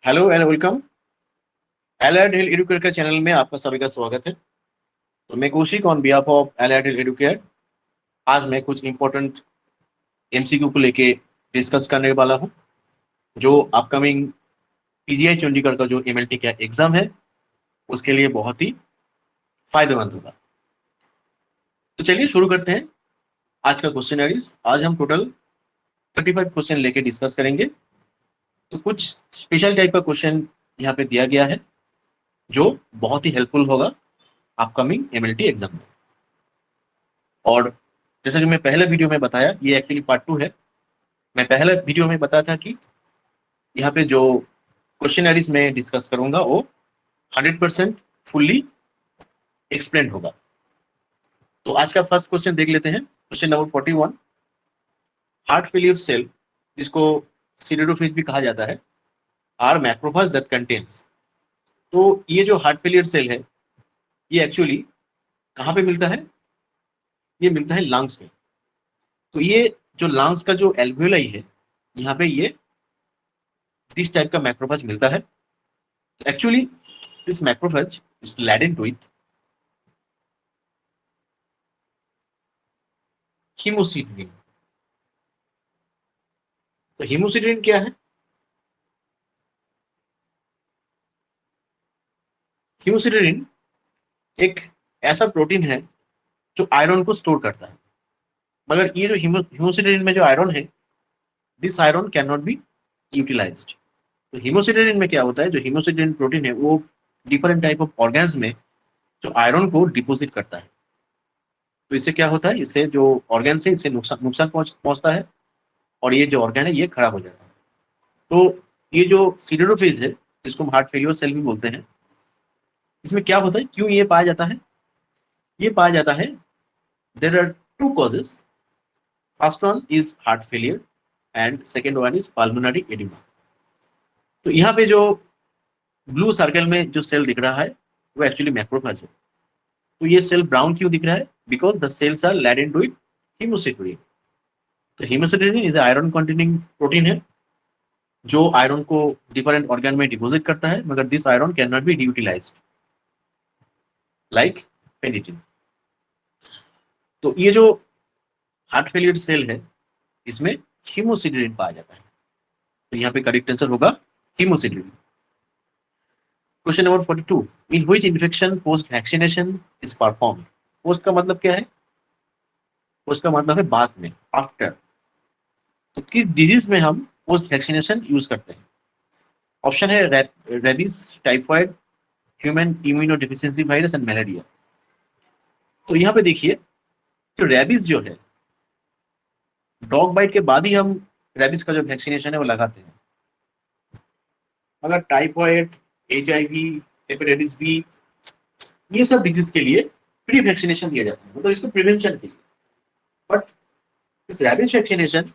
Hello and welcome. Allied hill Educare के channel में आपका सभी का स्वागत है। तो मैं Kaushik on behalf of allied hill Educare आज मैं कुछ इंपॉर्टेंट एमसीक्यू को लेके डिस्कस करने वाला हूं जो अपकमिंग पीजीआई चंडीगढ़ का जो एमएलटी का एग्जाम है उसके लिए बहुत ही फायदेमंद होगा। तो चलिए शुरू करते हैं आज का क्वेश्चनरीज। आज हम टोटल 35 क्वेश्चन लेके डिस्कस करेंगे। तो कुछ स्पेशल टाइप का क्वेश्चन यहाँ पे दिया गया है जो बहुत ही हेल्पफुल होगा अपकमिंग एमएलटी एग्जाम में। और जैसा कि मैं पहले वीडियो में बताया, ये एक्चुअली पार्ट 2 है। मैं पहले वीडियो में बताया था कि यहाँ पे जो क्वेश्चनरीज में डिस्कस करूंगा वो 100% फुल्ली एक्सप्लेन होगा। तो आज का फर्स्ट क्वेश्चन देख लेते हैं। Question number 41, heart failure cell जिसको सीडेरोफेज भी कहा जाता है आर मैक्रोफाज दैट कंटेन्स। तो ये जो हार्ट फेलियर सेल है ये एक्चुअली कहाँ पे मिलता है? ये मिलता है लंग्स में। तो ये जो लंग्स का जो एल्वेलाई है यहाँ पे ये दिस टाइप का मैक्रोफाज मिलता है। Actually this macrophage is laden with haemosiderin. तो हीमोसिडरिन क्या है? हीमोसिडरिन एक ऐसा प्रोटीन है जो आयरन को स्टोर करता है। मगर ये जो हीमोसिडरिन में जो आयरन है, this iron can not be utilised. तो हीमोसिडरिन में क्या होता है, जो हीमोसिडरिन प्रोटीन है वो डिफरेंट टाइप ऑफ ऑर्गन्स में जो आयरन को डिपोजिट करता है। तो इससे क्या होता है, इससे जो ऑर्गन से इससे नुकसान नुकसान पहुंचता है और ये जो ऑर्गन है ये खराब हो जाता है। तो ये जो सीडेरोफेज है जिसको हम हार्ट फेलियर सेल भी बोलते हैं, इसमें क्या होता है, क्यों ये पाया जाता है? ये पाया जाता है, there are two causes. First one is heart failure and second one is pulmonary oedema. तो यहाँ पे जो ब्लू सर्कल में जो सेल दिख रहा है वो एक्चुअली मैक्रोफेज है। तो ये सेल ब्राउन क्यों दिख रहा है? Because the cells are laden with haemosiderin. तो haemosiderin is iron containing protein है जो आयरन को डिफरेंट ऑर्गन में डिपोजिट करता है, मगर this iron can not be utilised like ferritin. तो ये जो हार्ट फेलियर सेल है इसमें हीमोसिडरिन पाया जाता है। तो यहाँ पे करेक्ट आंसर होगा haemosiderin. Question number 42, in which infection post vaccination is perform. Post का मतलब क्या है? पोस्ट का मतलब है बाद में, आफ्टर। तो किस डिजीज में हम पोस्ट वैक्सीनेशन यूज करते हैं? ऑप्शन है rabies, typhoid, human immunodeficiency virus and malaria. तो यहाँ पे देखिए, जो रेबीज जो है, डॉग बाइट के बाद ही हम रेबीज का जो वैक्सीनेशन है वो लगाते हैं। मगर टाइफाइड, HIV, हेपेटाइटिस बी, ये सब डिजीज के लिए प्री वैक्सीनेशन दिया जाता है, मतलब इसको प्रिवेंशन के लिए। But this rabies vaccination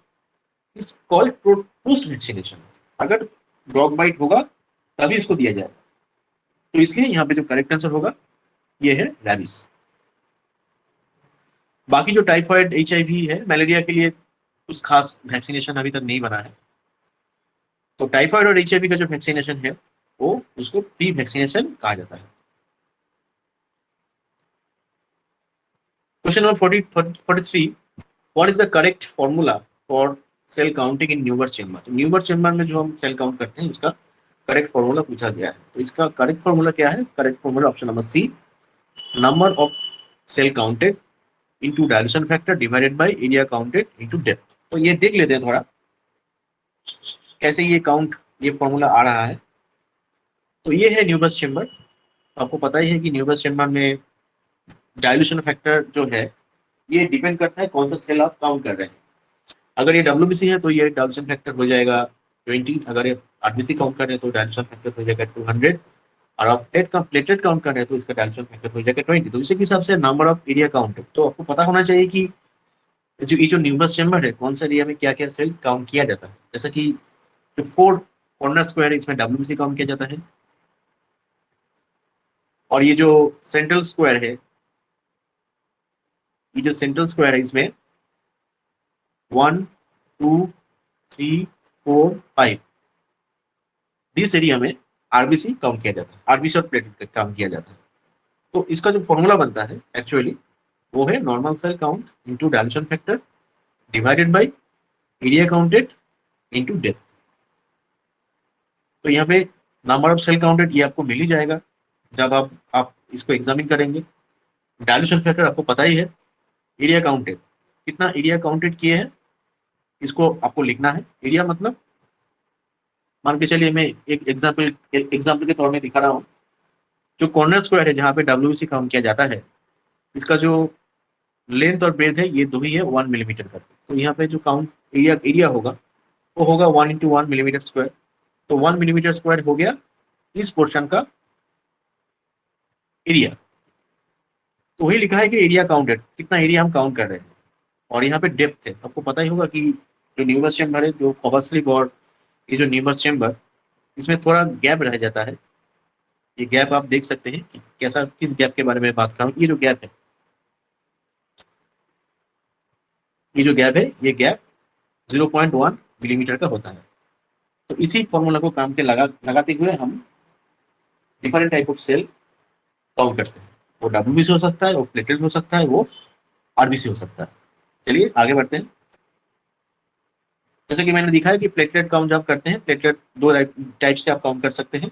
is called post vaccination. अगर डॉग बाइट होगा तभी इसको दिया जाएगा। तो इसलिए यहाँ पे जो करेक्ट आंसर होगा ये है रैबिस। बाकी जो टाइफाइड, HIV है, मलेरिया के लिए कुछ खास वैक्सीनेशन अभी तक नहीं बना है। तो टाइफाइड और HIV का जो वैक्सीनेशन है वो उसको प्री वैक्सीनेशन कहा जाता है। Question number 43, what is the correct formula for cell counting in Neubauer chamber. तो न्यूबर्ट चेम्बर में जो हम सेल काउंट करते हैं उसका करेक्ट फॉर्मूला पूछा गया है। तो इसका करेक्ट फॉर्मूला क्या है? Correct formula option number C, number of cell counted into dilution factor divided by area counted into depth. तो ये देख लेते हैं थोड़ा कैसे ये काउंट, ये फॉर्मूला आ रहा है। तो ये है न्यूबर्ट चेम्बर। तो आपको पता ही है कि न्यूबर्ट चेम्बर में डायल्यूशन फैक्टर जो है ये डिपेंड करता है कौन सा सेल आप काउंट कर रहे हैं। अगर ये WBC है तो ये डायल्यूशन फैक्टर हो जाएगा 20। अगर ये RBC काउंट कर रहे हैं तो डायल्यूशन फैक्टर हो जाएगा 200। और आप प्लेटलेट काउंट कर रहे हैं तो इसका डायल्यूशन फैक्टर हो जाएगा 20। तो इसी के हिसाब से नंबर ऑफ एरिया काउंट है। तो आपको पता होना चाहिए कि जो न्यूबस चेम्बर है कौन सा एरिया में क्या क्या सेल काउंट किया जाता है। जैसा कि जो 4 कॉर्नर स्क्वायर है इसमें WBC काउंट किया जाता है। और ये जो सेंट्रल स्क्वायर है, ये जो सेंट्रल स्क्वायर है इसमें 1, 2, 3, 4, 5 दिस एरिया में आरबीसी काउंट किया जाता है, आरबीसी और प्लेटलेट काम किया जाता है। तो इसका जो फॉर्मूला बनता है एक्चुअली वो है normal cell count into dilution factor divided by area counted into depth. तो यहाँ पे नंबर ऑफ सेल काउंटेड ये आपको मिल ही जाएगा जब आप इसको एग्जामिन करेंगे। डायल्यूशन फैक्टर आपको पता ही है। एरिया काउंटेड, कितना एरिया काउंटेड किए हैं इसको आपको लिखना है। एरिया मतलब मान के चलिए मैं एक एग्जाम्पल के तौर में दिखा रहा हूँ। जो कॉर्नर स्क्वायर है जहाँ पे डब्ल्यूसी काउंट किया जाता है, इसका जो लेंथ और ब्रेथ है ये दो ही है 1 मिलीमीटर का। तो यहाँ पे जो काउंट एरिया होगा वो होगा 1 इंटू 1 मिलीमीटर स्क्वायर। तो 1 मिलीमीटर स्क्वायर हो गया इस पोर्शन का एरिया। तो वही लिखा है कि एरिया काउंटेड, कितना एरिया हम काउंट कर रहे हैं। और यहाँ पे डेप्थ है, तो आपको पता ही होगा कि जो न्यूमरस चेम्बर है, जो कवर स्लिप और ये जो न्यूमरस चेम्बर, इसमें थोड़ा गैप रह जाता है। ये गैप आप देख सकते हैं कि कैसा, किस गैप के बारे में बात कर रहा हूँ। ये जो गैप है, ये जो गैप है, ये गैप 0.1 मिलीमीटर का होता है। तो इसी फॉर्मूला को काम के लगाते हुए हम different type of cell count करते हैं। वो डब्ल्यूबीसी हो सकता है, वो प्लेटलेट हो सकता है, वो आरबीसी हो सकता है। चलिए आगे बढ़ते हैं। जैसे कि मैंने दिखाया कि प्लेटलेट काउंट जब करते हैं, प्लेटलेट दो टाइप से आप काउंट कर सकते हैं।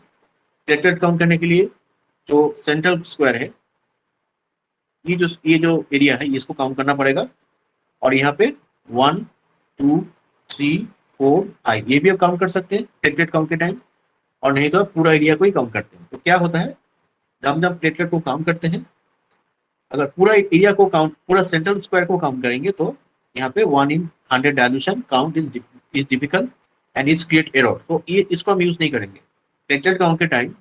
प्लेटलेट काउंट करने के लिए जो सेंट्रल स्क्वायर है, ये जो एरिया है, इसको काउंट करना पड़ेगा। और यहाँ पे 1 2 3 4 5 ये भी आप काउंट कर सकते हैं प्लेटलेट काउंट के टाइम। और नहीं तो आप पूरा एरिया को ही काउंट करते हैं। तो क्या होता है, जब प्लेटलेट को काउंट करते हैं, अगर पूरा एरिया को काउंट, पूरा सेंट्रल स्क्वायर को काउंट करेंगे तो यहाँ पे 1 in 100 dilution count is difficult and is create error. तो ये इसको हम यूज नहीं करेंगे। प्लेटलेट काउंट के टाइम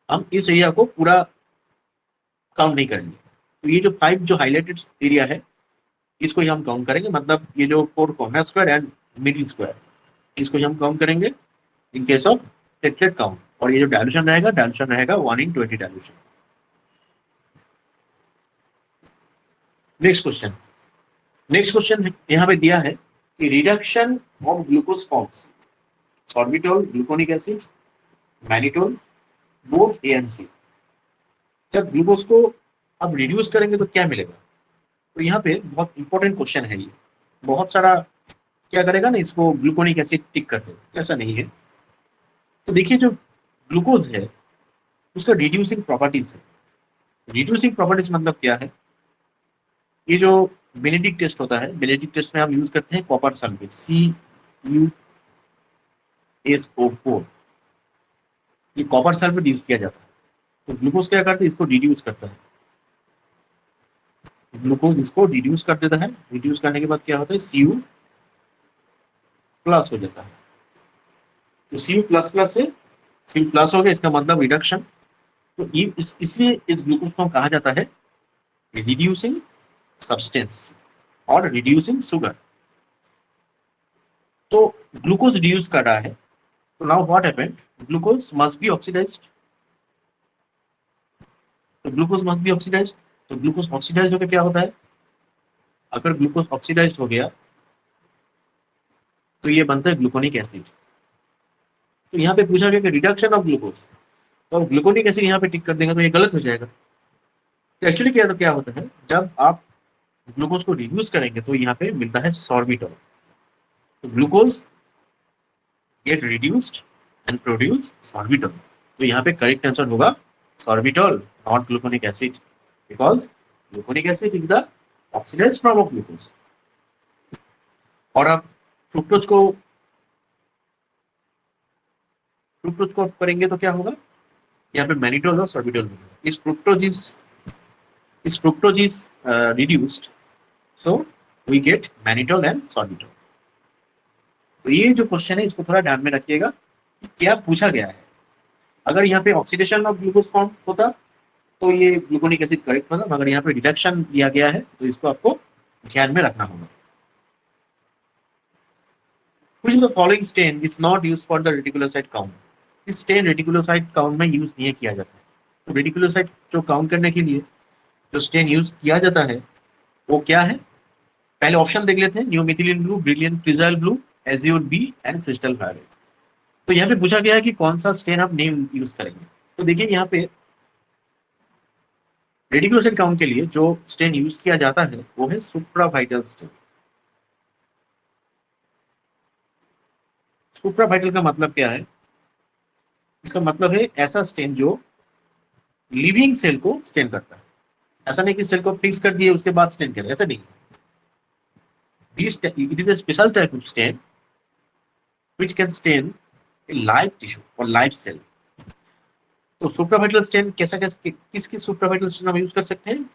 हम इस एरिया को पूरा काउंट नहीं करेंगे। तो ये जो 5 जो हाईलाइटेड एरिया है, इसको ही हम काउंट करेंगे। मतलब ये जो 4 corner square and middle square, इसको ही हम काउंट करेंगे इन केस ऑफ प्लेटलेट काउंट। और ये जो डायल्यूशन रहेगा 1 in 20 डायल्यूशन। नेक्स्ट क्वेश्चन यहाँ पे दिया है कि reduction of glucose forms sorbitol, gluconic acid, mannitol, both A and C. जब ग्लूकोज को अब रिड्यूस करेंगे तो क्या मिलेगा। तो यहाँ पे बहुत इंपॉर्टेंट क्वेश्चन है ये। बहुत सारा क्या करेगा ना, इसको ग्लूकोनिक एसिड टिक कर देगा, ऐसा नहीं है। तो देखिए जो ग्लूकोज है उसका रिड्यूसिंग प्रॉपर्टीज है। रिड्यूसिंग प्रॉपर्टीज मतलब क्या है, ये जो बेनेडिक्ट टेस्ट होता है, बेनेडिक्ट टेस्ट में हम यूज करते हैं कॉपर सल्फेट CuSO4। ये कॉपर सल्फेट यूज किया जाता है। तो ग्लूकोज क्या करता है, इसको रिड्यूस करता है। ग्लूकोज इसको रिड्यूस कर देता है। रिड्यूस करने के बाद क्या होता है, Cu प्लस हो जाता है। तो Cu प्लस प्लस से Cu प्लस हो गया, इसका मतलब रिडक्शन। तो ये इसलिए इस ग्लूकोज को कहा जाता है रिड्यूसिंग सब्सटेंस और रिड्यूसिंग शुगर। तो ग्लूकोज रिड्यूस कर रहा है। तो now what happened, glucose must be oxidised. तो ग्लूकोज मस्ट बी ऑक्सीडाइज्ड। तो ग्लूकोज ऑक्सीडाइज होकर क्या होता है, अगर ग्लूकोज ऑक्सीडाइज हो गया तो ये बनता है ग्लूकोनिक एसिड। तो यहाँ पे पूछा गया कि रिडक्शन ऑफ ग्लूकोज, तो ग्लूकोनिक एसिड यहाँ पे टिक कर देंगे तो ये गलत हो जाएगा। तो एक्चुअली क्या होता है, जब आप ग्लूकोज को रिड्यूस करेंगे तो यहाँ पे मिलता है सॉर्बिटॉल। तो glucose get reduced and produce sorbitol. तो यहाँ पे करेक्ट आंसर होगा sorbitol, not gluconic acid, because gluconic acid is the oxidised form of glucose. और आप फ्रुक्टोज को करेंगे तो क्या होगा, यहाँ पे मैनिटोल और सॉर्बिटॉल मिलेगा। इस fructose is reduced, so we get mannitol and sorbitol. तो ये जो क्वेश्चन है इसको थोड़ा ध्यान में रखिएगा कि क्या पूछा गया है। अगर यहाँ पे ऑक्सीडेशन ऑफ ग्लूकोज फॉर्म होता तो ये ग्लूकोनिक एसिड करेक्ट होगा, मगर यहाँ पे रिडक्शन दिया गया है तो इसको आपको ध्यान में रखना होगा। Which of the following stain is not used for the reticulocyte count? इस स्टेन रेटिकुलोसाइट काउंट में यूज नहीं किया जाता है। तो रेटिकुलोसाइट जो काउंट करने के लिए जो स्टेन यूज किया जाता है वो क्या है, पहले ऑप्शन देख लेते हैं। New methylene blue, brilliant cresyl blue, azure B and crystal violet. तो यहाँ पे पूछा गया है कि कौन सा स्टेन आप नहीं यूज करेंगे। तो देखिए यहाँ पे रेडिकुलोसाइट काउंट के लिए जो स्टेन यूज किया जाता है वो है सुप्रावाइटल स्टेन। सुप्रावाइटल का मतलब क्या है? इसका मतलब है ऐसा स्टेन जो लिविंग सेल को स्टेन करता है। ऐसा नहीं कि सेल को फिक्स कर दिए उसके बाद स्टेन करे, ऐसा नहीं। It is a special type of stain which can stain a live tissue or live cell। तो सुप्रावाइटल स्टेन कैसा कैसा किस किस सुप्रावाइटल स्टेन हम यूज कर सकते हैं?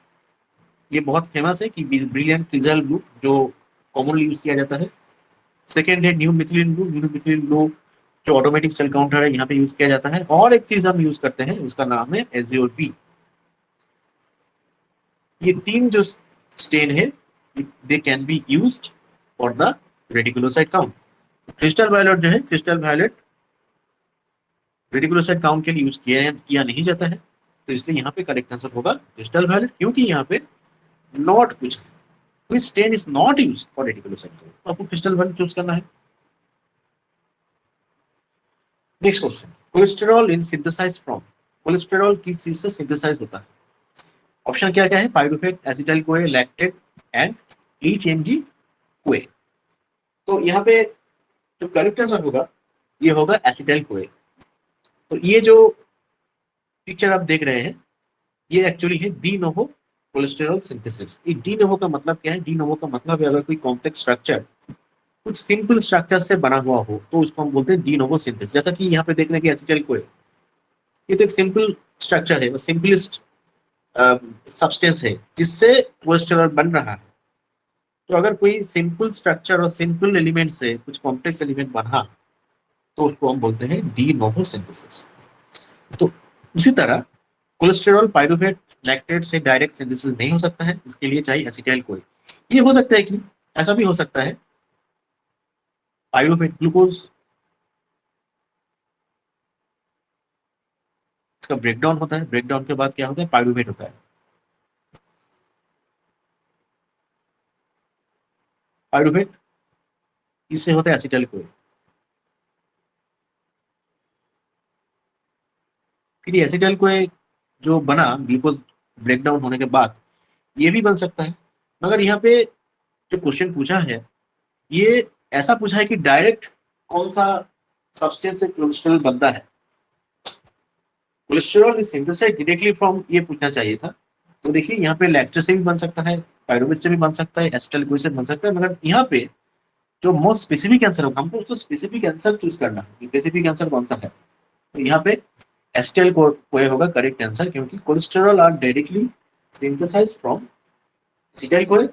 ये बहुत फेमस है कि ब्रिलियंट क्रिजल ब्लू जो कॉमनली यूज किया जाता है। सेकेंड है new methylene blue. New methylene blue जो ऑटोमेटिक सेल काउंटर है यहाँ पे यूज किया जाता है। और एक चीज हम यूज करते हैं उसका नाम है एजियोर पी। ये तीन जो स्टेन है they can be used for the reticulocyte count. Crystal violet जो है, क्रिस्टल वायलेट रेडिकुलोसाइट काउंट के लिए यूज किया नहीं जाता है। तो इसलिए यहाँ पे करेक्ट आंसर होगा क्रिस्टल वायलेट, क्योंकि यहाँ पे नॉट कुछ stain is not used for reticulocyte count. तो आपको क्रिस्टल वायलेट चूज करना है। Next question, cholesterol in synthesise from. Cholesterol किस चीज से सिंथेसाइज होता है? ऑप्शन क्या क्या है? Pyruvate, acetyl CoA, lactate and HMG कोए। तो यहाँ पे जो करेक्ट आंसर होगा ये होगा एसिटाइल कोए। तो ये जो पिक्चर आप देख रहे हैं ये एक्चुअली है डी नोवो कोलेस्टेरॉल सिंथेसिस। ये डी नोवो का मतलब क्या है? डी नोवो का मतलब है अगर कोई कॉम्प्लेक्स स्ट्रक्चर कुछ सिंपल स्ट्रक्चर से बना हुआ हो तो उसको हम बोलते हैं डी नोवो सिंथेसिस। जैसा कि यहाँ पे देखने की एसिटाइल कोए, ये तो एक सिंपल स्ट्रक्चर है, सिंपलेस्ट सब्सटेंस है जिससे कोलेस्टेरॉल बन रहा है। तो अगर कोई सिंपल स्ट्रक्चर और सिंपल एलिमेंट से कुछ कॉम्प्लेक्स एलिमेंट बना तो उसको हम बोलते हैं डी नोवो सिंथेसिस। तो उसी तरह कोलेस्टेरॉल पाइरूवेट लैक्टेट से डायरेक्ट सिंथेसिस नहीं हो सकता है, इसके लिए चाहिए एसिटाइल कोई। ये हो सकता है कि ऐसा भी हो सकता है पाइरूवेट ग्लूकोज इसका ब्रेकडाउन होता है, ब्रेकडाउन के बाद क्या होता है? पाइरूवेट होता है। पाइरूवेट इससे होता है एसिटाइल कोई। फिर ये एसिटाइल कोई जो बना ग्लूकोज ब्रेकडाउन होने के बाद ये भी बन सकता है। मगर यहाँ पे जो क्वेश्चन पूछा है ये ऐसा पूछा है कि डायरेक्ट कौन सा सब्सटेंस से कोलेस्ट्रॉल बनता है। Cholesterol is synthesised directly from, ये पूछना चाहिए था। तो देखिए यहाँ पे लैक्टेट से भी बन सकता है, पाइरूवेट से भी बन सकता है, एसिटाइल कोई से बन सकता है। मगर यहाँ पे जो मोस्ट स्पेसिफिक आंसर होगा, हमको उसको स्पेसिफिक आंसर चूज करना है। स्पेसिफिक आंसर कौन सा है? तो यहाँ पे एसिटाइल कोई होगा करेक्ट आंसर, क्योंकि cholesterol are directly synthesised from acetyl CoA.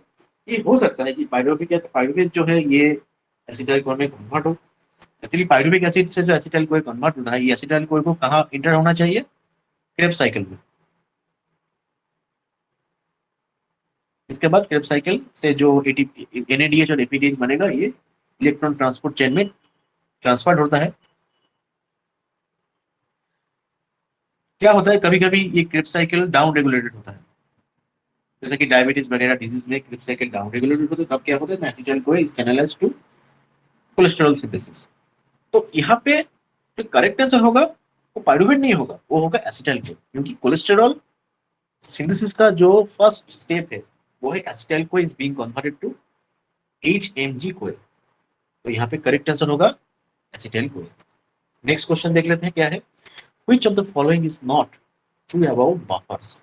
ये हो सकता है कि पाइरूवेट जो है ये एसिटाइल कोई में कन्वर्ट हो। एक्चुअली पाइरूविक एसिड से जो एसिटाइल कोई कन्वर्ट होता है, ये एसिटाइल कोई को कहाँ इंटर होना चाहिए? क्रेब्स साइकिल में। इसके बाद क्रेब्स साइकिल से जो एनएडीएच और एपीडीएच बनेगा ये इलेक्ट्रॉन ट्रांसपोर्ट चेन में ट्रांसफर होता है। क्या होता है कभी कभी ये क्रेब्स साइकिल डाउन रेगुलेटेड होता है, जैसे कि डायबिटीज वगैरह डिजीज में क्रेब्स साइकिल डाउन रेगुलेटेड होता है, तब क्या होता है? Acetyl CoA is channelised to cholesterol synthesis. तो यहाँ पे जो करेक्ट आंसर होगा वो पाइरूवेट नहीं होगा, वो होगा एसिटाइल कोई, क्योंकि कोलेस्टेरॉल सिंथेसिस का जो फर्स्ट स्टेप है वो है acetyl CoA is being converted to HMG CoA. तो यहाँ पे करेक्ट आंसर होगा एसिटाइल कोई। नेक्स्ट क्वेश्चन देख लेते हैं क्या है। Which of the following is not true about buffers.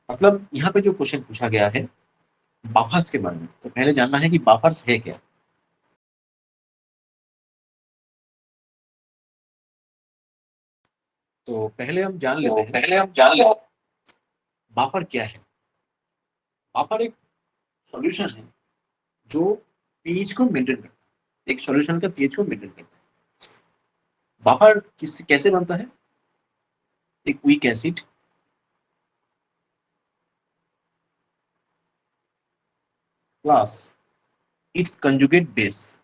मतलब यहाँ पे जो क्वेश्चन पूछा गया है बफर्स के बारे में, तो पहले जानना है कि बफर्स है क्या। तो पहले हम जान लेते हैं बफर क्या है। बफर एक सॉल्यूशन है जो पीएच को मेंटेन करता है, एक सॉल्यूशन का पीएच को मेंटेन करता है। बफर किस कैसे बनता है? एक weak acid plus its conjugate base.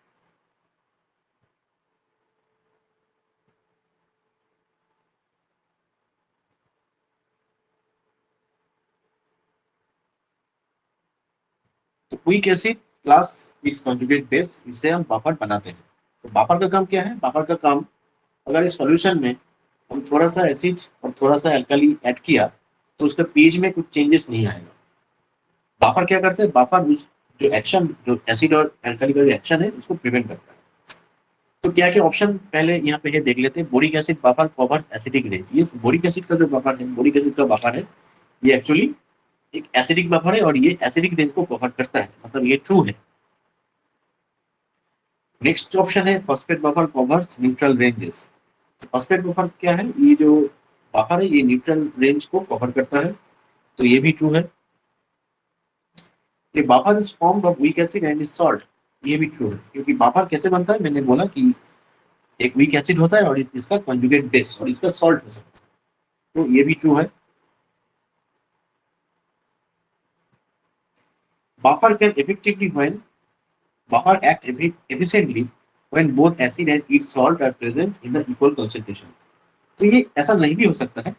तो weak acid plus its conjugate base, इससे हम बफर बनाते हैं। तो बफर का काम क्या है? बफर का काम अगर इस सॉल्यूशन में हम थोड़ा सा एसिड और थोड़ा सा अल्कली ऐड किया तो उसका पीएच में कुछ चेंजेस नहीं आएगा। बाफर क्या करते हैं, बाफर उस जो एक्शन, जो एसिड और अल्कली का जो एक्शन है उसको प्रिवेंट करता है। तो क्या क्या ऑप्शन पहले यहाँ पे है देख लेते हैं। Boric acid buffer covers acidic range. ये बोरिक एसिड का जो बफर है, बोरिक एसिड का बफर है, ये एक्चुअली एक एसिडिक बफर है और ये एसिडिक रेंज को कवर करता है, मतलब ये ट्रू है। नेक्स्ट ऑप्शन है phosphate buffer covers neutral ranges. Phosphate buffer क्या है, ये जो बफर है ये न्यूट्रल रेंज को कवर करता है, तो ये भी ट्रू है। ये buffer is formed of weak acid and salt, ये भी ट्रू है, क्योंकि बफर कैसे बनता है, मैंने बोला कि एक वीक एसिड होता है और इसका कॉन्जुगेट बेस और इसका सॉल्ट हो सकता है, तो ये भी ट्रू है। Buffer can effectively when buffer act efficiently when both acid and its salt are present in the equal concentration। तो ये ऐसा नहीं भी हो सकता है,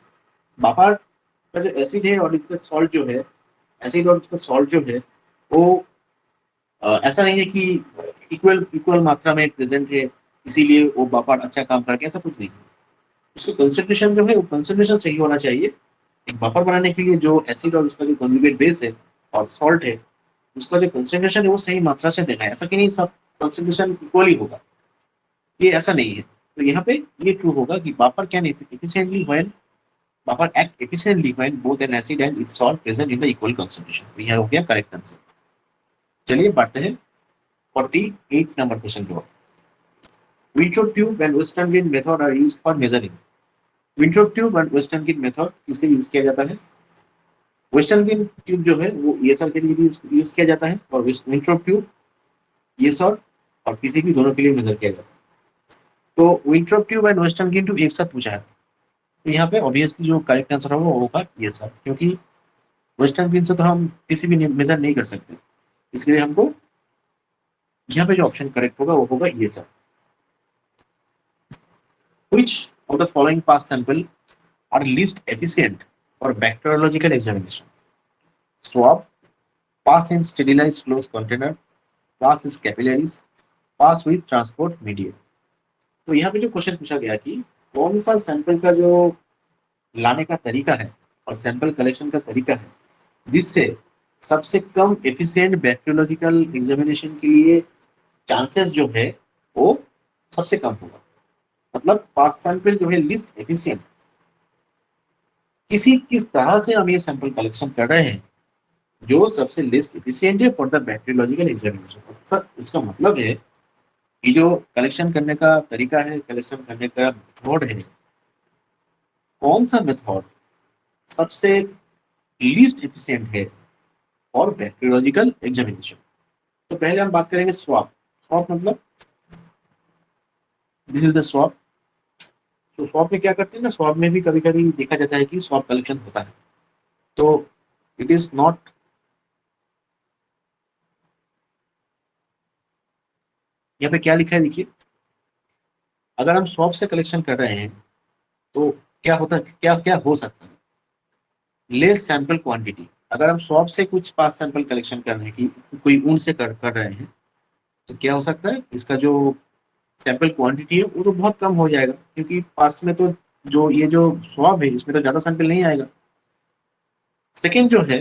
बफर का जो एसिड है और इसका सॉल्ट जो है, एसिड और इसका सॉल्ट जो है वो ऐसा नहीं है कि इक्वल इक्वल मात्रा में प्रेजेंट है इसीलिए वो बफर अच्छा काम करके, ऐसा कुछ नहीं है। उसका कंसंट्रेशन जो है वो कंसंट्रेशन सही होना चाहिए। एक बफर बनाने के लिए जो एसिड और उसका जो कॉन्जुगेट बेस है और सॉल्ट है, उसका जो कंसंट्रेशन है वो सही मात्रा से देना है, ऐसा कि नहीं सब कंसंट्रेशन इक्वली होगा, ये ऐसा नहीं है। तो यहाँ पे ये ट्रू होगा कि buffer can efficiently when buffer act efficiently when both an acid and its salt present in the equal concentration। तो यह हो गया करेक्ट आंसर। चलिए बढ़ते हैं 48 नंबर क्वेश्चन की ओर। Winthrop tube and Western gate method are used for measuring। Winthrop tube and Western gate method किससे use किया जाता है? वेस्टर्न गेट ट्यूब जो है वो ESR के लिए भी यूज किया जाता है और विंट्रोप ट्यूब ESR और PCB दोनों के लिए मेजर किया जाता है। तो Wintrobe tube and Westergren tube एक साथ पूछा है, तो यहाँ पे ऑब्वियसली जो करेक्ट आंसर होगा वो होगा ये सर, क्योंकि वेस्टर्न ग्रीन से तो हम किसी भी मेजर नहीं कर सकते, इसलिए हमको यहाँ पे जो ऑप्शन करेक्ट होगा वो होगा ये sir. Which of the following past sample are least efficient for bacteriological examination? Swab, pass in sterilized closed container, pass is capillaries, pass with transport medium। तो यहाँ पे जो क्वेश्चन पूछा गया कि कौन सा सैंपल का जो लाने का तरीका है और सैंपल कलेक्शन का तरीका है जिससे सबसे कम एफिशिएंट बैक्टीरियोलॉजिकल एग्जामिनेशन के लिए चांसेस जो है वो सबसे कम होगा, मतलब पास सैंपल जो है लिस्ट एफिशिएंट, किस तरह से हम ये सैंपल कलेक्शन कर रहे हैं जो सबसे लिस्ट एफिशिएंट है फॉर द बैक्टीरियोलॉजिकल एग्जामिनेशन। इसका मतलब है कि जो कलेक्शन करने का तरीका है, कलेक्शन करने का मेथड है, कौन सा मेथड सबसे लीस्ट एफिशिएंट है और बैक्टीरियोलॉजिकल एग्जामिनेशन। तो पहले हम बात करेंगे स्वैब। स्वैब मतलब दिस इज द स्वैब। तो स्वैब में क्या करते हैं ना, स्वैब में भी कभी कभी देखा जाता है कि स्वैब कलेक्शन होता है, तो इट इज नॉट, यहाँ पे क्या लिखा है देखिए, अगर हम स्वैब से कलेक्शन कर रहे हैं तो क्या होता है, क्या क्या हो सकता है, लेस सैंपल क्वांटिटी। अगर हम स्वैब से कुछ पास सैंपल कलेक्शन कर रहे हैं कि कोई ऊन से कर रहे हैं, तो क्या हो सकता है, इसका जो सैंपल क्वांटिटी है वो तो बहुत कम हो जाएगा, क्योंकि पास में तो जो ये जो स्वैब है इसमें तो ज्यादा सैंपल नहीं आएगा। सेकेंड जो है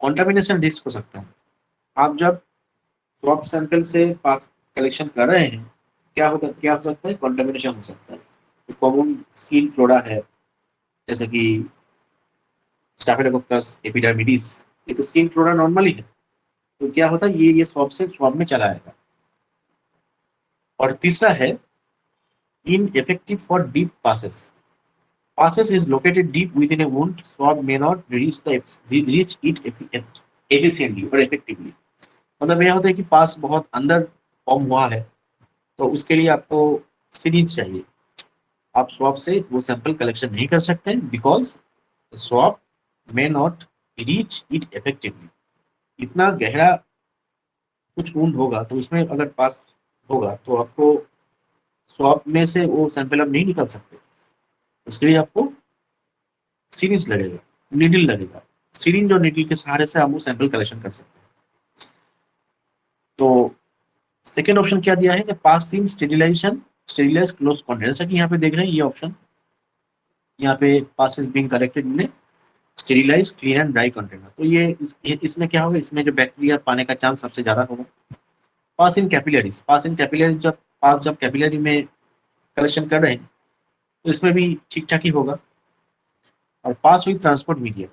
कॉन्टामिनेशन रिस्क हो सकता है। आप जब स्वैब सैंपल से पास कलेक्शन कर रहे हैं, क्या हो सकता है, कॉन्टामिनेशन हो सकता है। तो कॉमन स्किन फ्लोरा है जैसे कि स्टाफिलोकोकस एपिडर्मिडिस, ये तो स्किन फ्लोरा नॉर्मली है, तो क्या होता है ये स्वैब से स्वैब में चला आएगा। और तीसरा है ineffective for deep passes. Passes is located deep within a wound, swab may not reach it efficiently or effectively। मतलब यह होता है कि पास बहुत अंदर फॉर्म हुआ है, तो उसके लिए आपको सीरीज चाहिए, आप स्वैब से वो सैंपल कलेक्शन नहीं कर सकते because swab may not reach it effectively. इतना गहरा कुछ वुंड होगा तो उसमें अगर पास होगा तो आपको स्वैब में से वो सैंपल आप नहीं निकाल सकते, उसके लिए आपको सीरीज लगेगा, नीडल लगेगा। सीरिंज और नीडल के सहारे से हम वो सैंपल कलेक्शन कर सकते हैं। तो सेकेंड ऑप्शन क्या दिया है कि पास इन स्टेरिलाइजेशन स्टेरिलाइज क्लोज कंटेनर, जैसा कि यहाँ पे देख रहे हैं ये ऑप्शन, यहाँ पे pus is being collected in sterilise clean and dry container. तो इसमें क्या होगा, इसमें जो बैक्टीरिया पाने का चांस सबसे ज्यादा होगा। पास इन कैपिलरीज, जब कैपिलरी में कलेक्शन कर रहे हैं तो इसमें भी ठीक ठाक ही होगा। और पास विद ट्रांसपोर्ट मीडिया,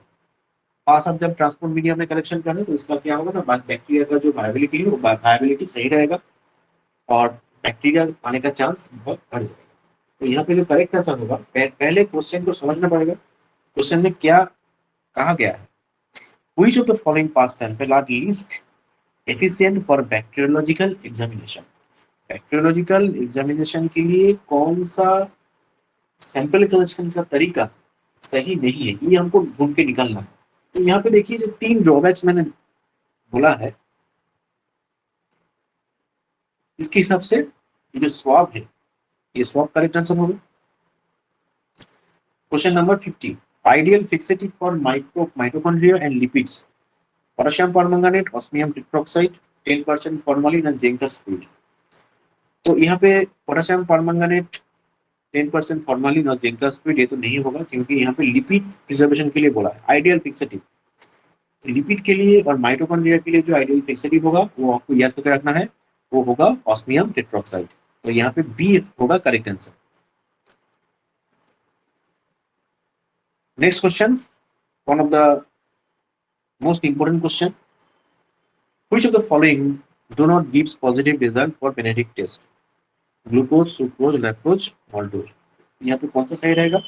पास आप जब ट्रांसपोर्ट मीडिया में कलेक्शन कर रहे हैं तो इसका क्या होगा ना, बैक्टीरिया का जो वायबिलिटी है वो वायबिलिटी सही रहेगा और बैक्टीरिया आने का चांस बहुत बढ़ जाएगा। तो यहाँ पे जो करेक्ट आंसर होगा, पहले क्वेश्चन को समझना पड़ेगा, क्वेश्चन में क्या कहा गया है। Which of the following past sample are least efficient for bacteriological examination? Bacteriological examination के लिए कौन सा सैंपल कलेक्शन का तरीका सही नहीं है, ये हमको ढूंढ के निकालना है। तो यहाँ पे देखिए जो 3 ड्रॉबैक्स मैंने बोला है, इसके हिसाब से ये जो स्वाब है, ये स्वाब करेक्ट आंसर होगा। Question number 50, ideal fixative for mitochondria and lipids, potassium permanganate, osmium tetroxide, 10% formalin and Zenker's fluid. तो यहाँ पे पोटेशियम परमंगनेट, 10% फॉर्मलिन और जिंकस फ्लूइड ये तो नहीं होगा, क्योंकि यहाँ पे लिपिड प्रिजर्वेशन के लिए बोला है आइडियल फिक्सेटिव। तो लिपिड के लिए और माइटोकॉन्ड्रिया के लिए जो आइडियल फिक्सेटिव होगा वो आपको याद करके रखना है, वो होगा ऑस्मियम टेट्रोक्साइड। तो यहाँ पे बी होगा correct answer. Next question, one of the most important question, which of the following do not gives positive result for Benedict test? Glucose, sucrose, lactose, maltose. यहाँ पे कौन सा सही रहेगा?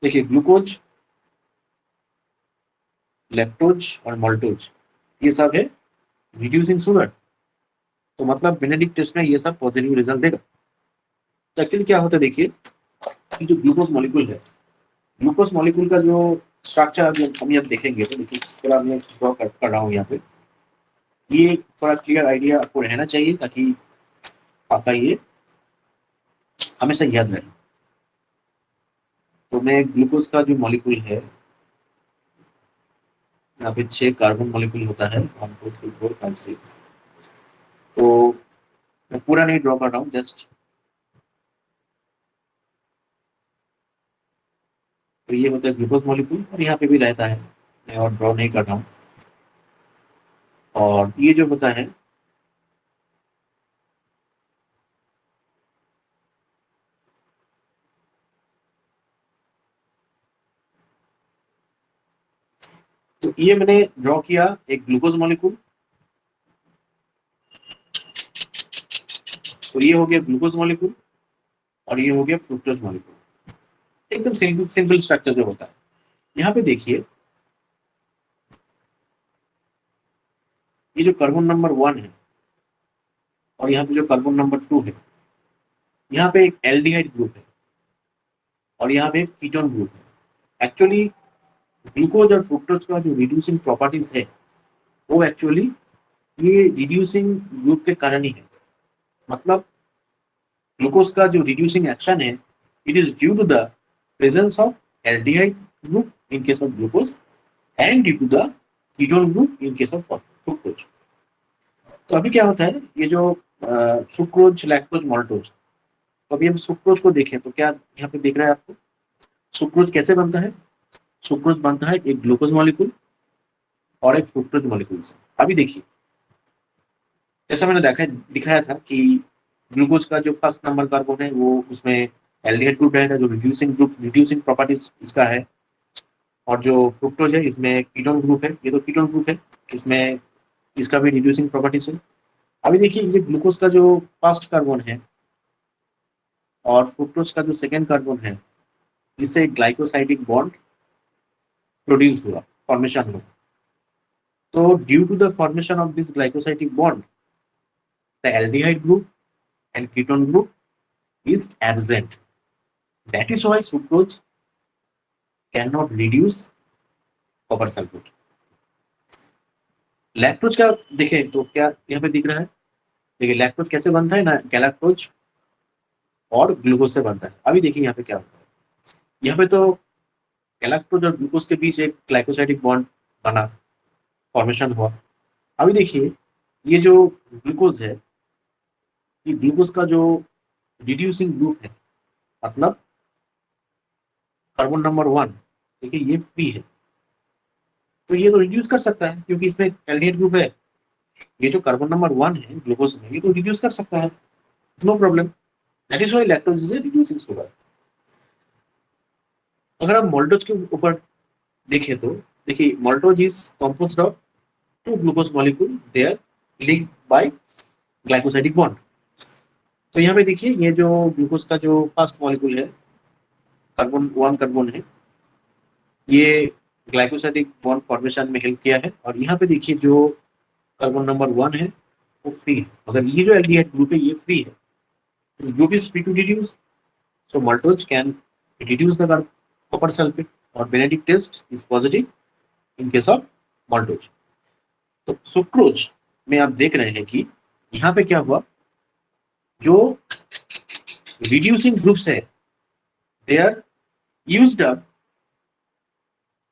देखिए ग्लूकोज, लैक्टोज और माल्टोज ये सब है रिड्यूसिंग शुगर, तो मतलब बेनेडिक्ट टेस्ट में ये सब पॉजिटिव रिजल्ट देगा। तो एक्चुअली क्या होता है, देखिए कि जो ग्लूकोज मॉलिक्यूल है, ग्लूकोज मॉलिक्यूल का जो स्ट्रक्चर हम अब देखेंगे, तो देखिए थोड़ा मैं ड्रॉ कर रहा हूँ यहाँ पे, ये थोड़ा क्लियर आइडिया आपको रहना चाहिए ताकि आपका ये हमेशा याद रहे। तो मैं ग्लूकोज का जो मॉलिक्यूल है, यहाँ पे 6 कार्बन मॉलिक्यूल होता है, 1 2 3 4 5 6। तो मैं पूरा नहीं ड्रॉ कर रहा हूँ, जस्ट तो ये होता है ग्लूकोज मॉलिक्यूल, और यहाँ पे भी रहता है, मैं और ड्रॉ नहीं कर रहा हूँ। और ये जो होता है तो ये मैंने ड्रॉ किया एक ग्लूकोज मॉलिक्यूल, तो ये हो गया ग्लूकोज मॉलिक्यूल और ये हो गया फ्रुक्टोज मॉलिक्यूल। एकदम सिंपल स्ट्रक्चर जो होता है। यहाँ पे देखिए ये जो कार्बन नंबर 1 है और यहाँ पे जो कार्बन नंबर 2 है, यहाँ पे एक एल्डिहाइड ग्रुप है और यहाँ पे एक कीटोन ग्रुप है। एक्चुअली ग्लूकोज और फ्रुक्टोज का जो रिड्यूसिंग प्रॉपर्टीज है वो एक्चुअली ये रिड्यूसिंग ग्रुप के कारण ही है। मतलब ग्लूकोज का जो रिड्यूसिंग एक्शन है, it is due to the presence of aldehyde group in case of glucose and due to the ketone group in case of fructose. तो अभी क्या होता है, ये जो सुक्रोज, लैक्टोज, माल्टोज, तो अभी हम सुक्रोज को देखें तो क्या यहाँ पे दिख रहा है आपको? सुक्रोज कैसे बनता है? सुक्रोज बनता है एक ग्लूकोज मॉलिक्यूल और एक फ्रुक्टोज मॉलिक्यूल से। अभी देखिए जैसा मैंने दिखाया था कि ग्लूकोज का जो फर्स्ट नंबर कार्बन है वो उसमें एल्डिहाइड ग्रुप रहेगा, जो रिड्यूसिंग प्रॉपर्टीज इसका है। और जो फ्रुक्टोज है इसमें कीटोन ग्रुप है, ये तो कीटोन ग्रुप है, इसमें इसका भी रिड्यूसिंग प्रॉपर्टीज है। अभी देखिए ये ग्लूकोज का जो फर्स्ट कार्बन है और फ्रुक्टोज का जो सेकेंड कार्बन है, इससे ग्लाइकोसाइडिक बॉन्ड प्रोड्यूस हुआ, फॉर्मेशन हुआ। तो due to the formation of this glycosidic bond, the aldehyde group and ketone group is absent. That is why sucrose cannot reduce copper sulfate. Lactose का देखें तो क्या यहाँ पे दिख रहा है? देखिए लैक्टोज कैसे बनता है ना, गैलाक्टोज और ग्लूकोज से बनता है। अभी देखिए यहाँ पे क्या होता है, यहाँ पे तो गैलाक्टोज और ग्लूकोज के बीच एक ग्लाइकोसाइडिक बॉन्ड बना, फॉर्मेशन हुआ। अभी देखिए ये जो ग्लूकोज है, ये ग्लूकोज का जो रिड्यूसिंग ग्रुप है, मतलब कार्बन नंबर 1 देखिए ये फ्री है, तो ये तो रिड्यूस कर सकता है क्योंकि इसमें एल्डिहाइड ग्रुप है। ये जो कार्बन नंबर 1 है ग्लूकोज में, ये तो रिड्यूस कर सकता है, no problem. That is why lactose is a reducing sugar. अगर आप मोल्टोज के ऊपर देखें तो देखिए maltose is composed of two glucose molecule, they are linked by glycosidic bond. तो यहाँ पे देखिए ये जो ग्लूकोज का जो फर्स्ट मॉलिक्यूल है कार्बन 1 कार्बन है, ये ग्लाइकोसाइडिक बॉन्ड फॉर्मेशन में हेल्प किया है। और यहाँ पे देखिए जो कार्बन नंबर 1 है वो फ्री है, मगर ये जो एल्डिहाइड ग्रुप है ये फ्री है, this group is free to reduce, so maltose can reduce the copper sulfate और Benedict test is positive in case of maltose। तो सुक्रोज में आप देख रहे हैं कि यहाँ पे क्या हुआ, जो रिड्यूसिंग ग्रुप्स है they are used up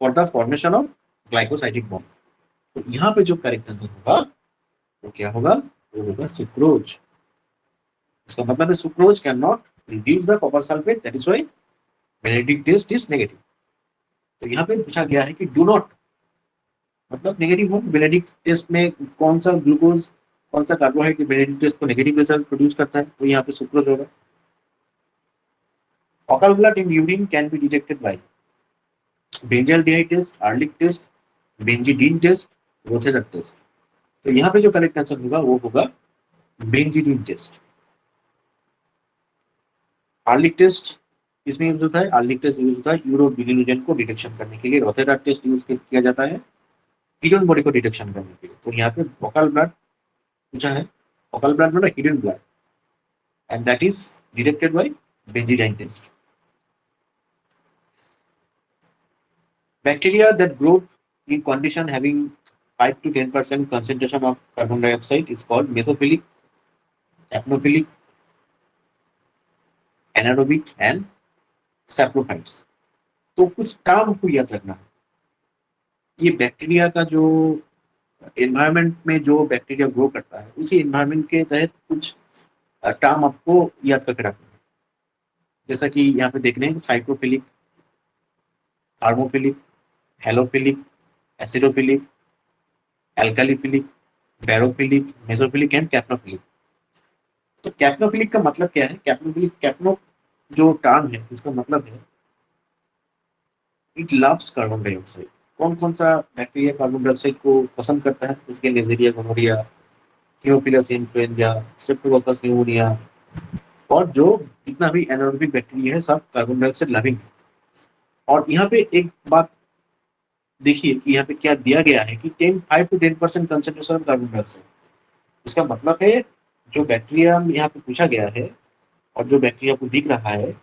for the formation of glycosidic bond. तो यहाँ पे जो करेक्ट आंसर होगा वो क्या होगा, वो होगा सुक्रोज। इसका मतलब है sucrose can not reduce the copper sulphate, that is why Benedict test is negative. तो यहाँ पे पूछा गया है कि डू नॉट मतलब नेगेटिव हो, बेनेडिक्ट टेस्ट में कौन सा ग्लूकोज कौन सा कार्बोहाइड्रेट बेनेडिक्ट टेस्ट को नेगेटिव रिजल्ट प्रोड्यूस करता है, तो यहाँ पे सुक्रोज होगा। Focal blood in urine can be detected by benzaldehyde test, Ehrlich test, benzidine test, Rotherham test। तो यहाँ पे जो करेक्ट आंसर होगा वो होगा बेंजीडीन टेस्ट। आर्लिक टेस्ट किसमें यूज होता है, आर्लिक टेस्ट यूज होता है यूरोबिलिनोजन को डिटेक्शन करने के लिए, रोथेरम टेस्ट यूज किया जाता है हीडन बॉडी को डिटेक्शन करने के लिए। तो यहाँ पे फोकल ब्लड पूछा है, फोकल ब्लड मतलब hidden blood, and that is detected by benzidine test। Bacteria that grow in condition having 5 to 10% concentration of carbon dioxide is called mesophilic, apnophilic, anaerobic and saprophytes। तो कुछ term को याद रखना है, ये बैक्टीरिया का जो एनवायरनमेंट में जो बैक्टीरिया ग्रो करता है उसी एनवायरनमेंट के तहत कुछ टर्म आपको याद करके रखना है। जैसा कि यहाँ पे देख रहे हैं साइक्रोफिलिक, थार्मोफिलिक, हेलोफिलिक, एसिडोफिलिक, एल्कालीफिलिक, बैरोफिलिक, मेसोफिलिक एंड कैप्नोफिलिक। तो कैप्नोफिलिक का मतलब क्या है, कैप्नोफिलिक कैप्नो जो टर्म है इसका मतलब है इट लव्स कार्बन डाइऑक्साइड। कौन कौन सा बैक्टीरिया कार्बन डाइऑक्साइड को पसंद करता है, इसके Neisseria gonorrhoeae, Haemophilus influenzae, Streptococcus pneumoniae, और जो जितना भी एनारोबिक बैक्टीरिया है सब कार्बन डाइऑक्साइड लविंग है। और यहाँ पे एक बात देखिए कि यहाँ पे क्या दिया गया है कि 5 to 10% concentration of carbon dioxide. इसका मतलब है जो बैक्टीरिया यहाँ पे पूछा गया है और जो बैक्टीरिया को दिख रहा है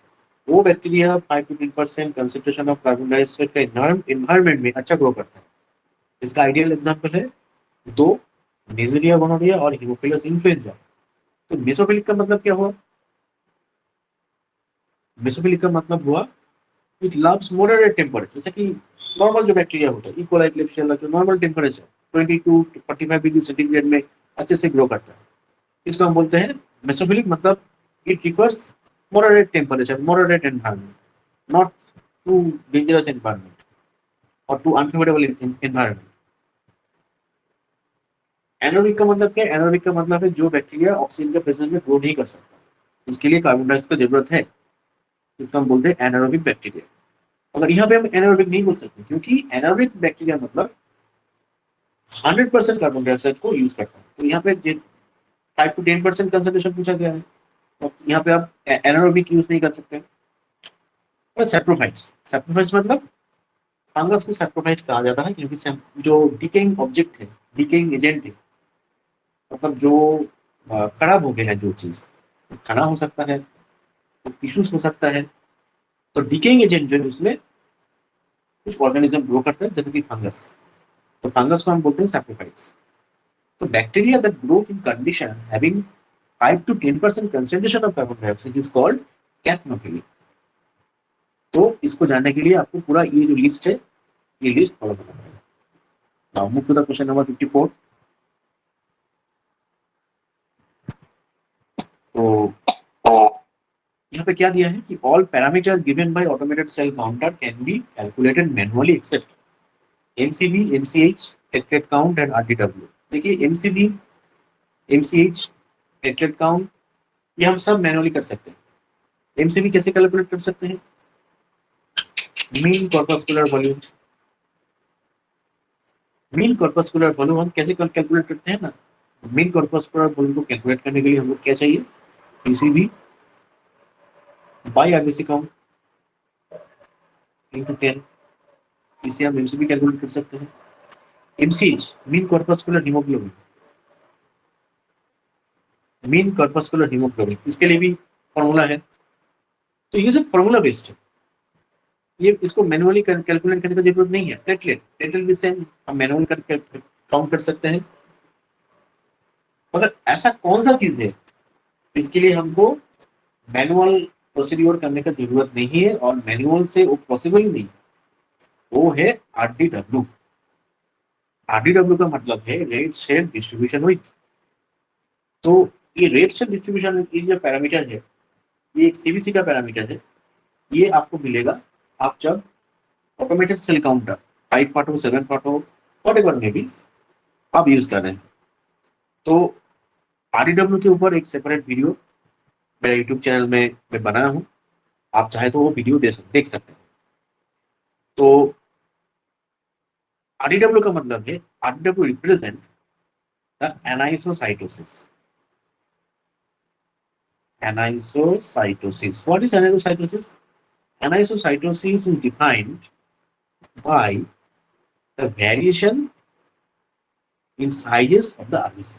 वो bacteria 5 to 10% concentration of carbon dioxide का इन्वायरमेंट में अच्छा ग्रो करता है। इसका आइडियल एग्जाम्पल है दो, नेजेरिया गोनोरिया और हीमोफिलस इन्फ्लुएंजा। तो मेसोफिलिक का मतलब क्या हुआ, मेसोफिलिक का मतलब हुआ इट लव्स मॉडरेट टेम्परेचर, जैसे कि नॉर्मल जो बैक्टीरिया होता है इकोलाई क्लिप्सियला जो normal temperature 22 to 45 degree centigrade में अच्छे से ग्रो करता है, इसको हम बोलते हैं मेसोफिलिक। मतलब it requires moderate temperature, moderate environment, not too dangerous environment और टू अनफेवरेबल एनवायरनमेंट। एनोरिक का मतलब क्या है, एनोरिक का मतलब है जो बैक्टीरिया ऑक्सीजन के प्रेजेंस में ग्रो नहीं कर सकता, इसके लिए कार्बन डाइऑक्साइड की जरूरत है, इसको हम बोलते हैं एनारोबिक बैक्टीरिया। अगर यहाँ पे हम एनारोबिक नहीं बोल सकते क्योंकि एनारोबिक बैक्टीरिया मतलब 100% कार्बन डाइऑक्साइड को यूज करता है। तो यहाँ पे 5 to 10% कंसंट्रेशन पूछा गया है, तो यहाँ पे आप एनारोबिक यूज नहीं कर सकते। और सैप्रोफाइट्स, सैप्रोफाइट्स मतलब फंगस को सैप्रोफाइट्स कहा जाता है क्योंकि जो डिकेइंग ऑब्जेक्ट है, डिकेइंग एजेंट है, मतलब जो खराब हो गया है जो चीज, खाना हो सकता है, टिश्यूज हो सकता है, तो डिकेइंग एजेंट जो है उसमें कुछ ऑर्गेनिज्म ग्रो करता है जैसे कि फंगस, तो फंगस को हम बोलते हैं सैप्रोफाइट्स। तो bacteria that grow in condition having 5 to 10% concentration of carbon dioxide is called कैप्नोफिली। तो इसको जानने के लिए आपको पूरा ये जो लिस्ट है ये लिस्ट फॉलो करना पड़ेगा। Now move to the question number 54। तो यहाँ पे क्या दिया है कि all parameter given by automated cell counter can be calculated manually except MCV, MCH, platelet count and RDW. देखिए एमसीबी, एमसीएच, प्लेटलेट काउंट ये हम सब मैनुअली कर सकते हैं। एमसीबी कैसे कैलकुलेट कर सकते हैं? Mean corpuscular volume, mean corpuscular volume हम कैसे कैलकुलेट करते हैं ना, मीन कॉर्पस्कुलर वॉल्यूम को कैलकुलेट करने के लिए हमको क्या चाहिए? PCB by RBC count into 10, इसे हम एमसीबी कैलकुलेट कर सकते हैं। MCH mean corpuscular haemoglobin, mean corpuscular haemoglobin, इसके लिए भी फॉर्मूला है। तो ये सब फॉर्मूला बेस्ड है, ये इसको मैनुअली कैलकुलेट करने की जरूरत नहीं है। प्लेटलेट, प्लेटलेट भी सेम हम मैनुअल कर काउंट कर सकते हैं। मगर ऐसा कौन सा चीज है इसके लिए हमको मैनुअल प्रोसीड्योर करने की जरूरत नहीं है और मैनुअल से वो पॉसिबल नहीं, वो है आरडीडब्ल्यू। आरडीडब्ल्यू का मतलब है रेट शेयर डिस्ट्रीब्यूशन विथ। तो ये रेट शेयर डिस्ट्रीब्यूशन विथ ये जो पैरामीटर है, ये एक सीबीसी का पैरामीटर है। ये आपको मिलेगा आप जब ऑटोमेटेड सेल काउंटर 5 पार्ट हो, 7 पार्ट हो, व्हाटएवर में भी आप यूज कर रहे हैं। तो आरडीडब्ल्यू के ऊपर एक सेपरेट वीडियो मेरे यूट्यूब चैनल में मैं बनाया हूँ, आप चाहे तो वो वीडियो देख सकते हैं। तो आरडीडब्ल्यू का मतलब है RDW represent the एनाइसोसाइटोसिस। Anisocytosis. What is anisocytosis? Anisocytosis is defined by the variation in sizes of the RBC.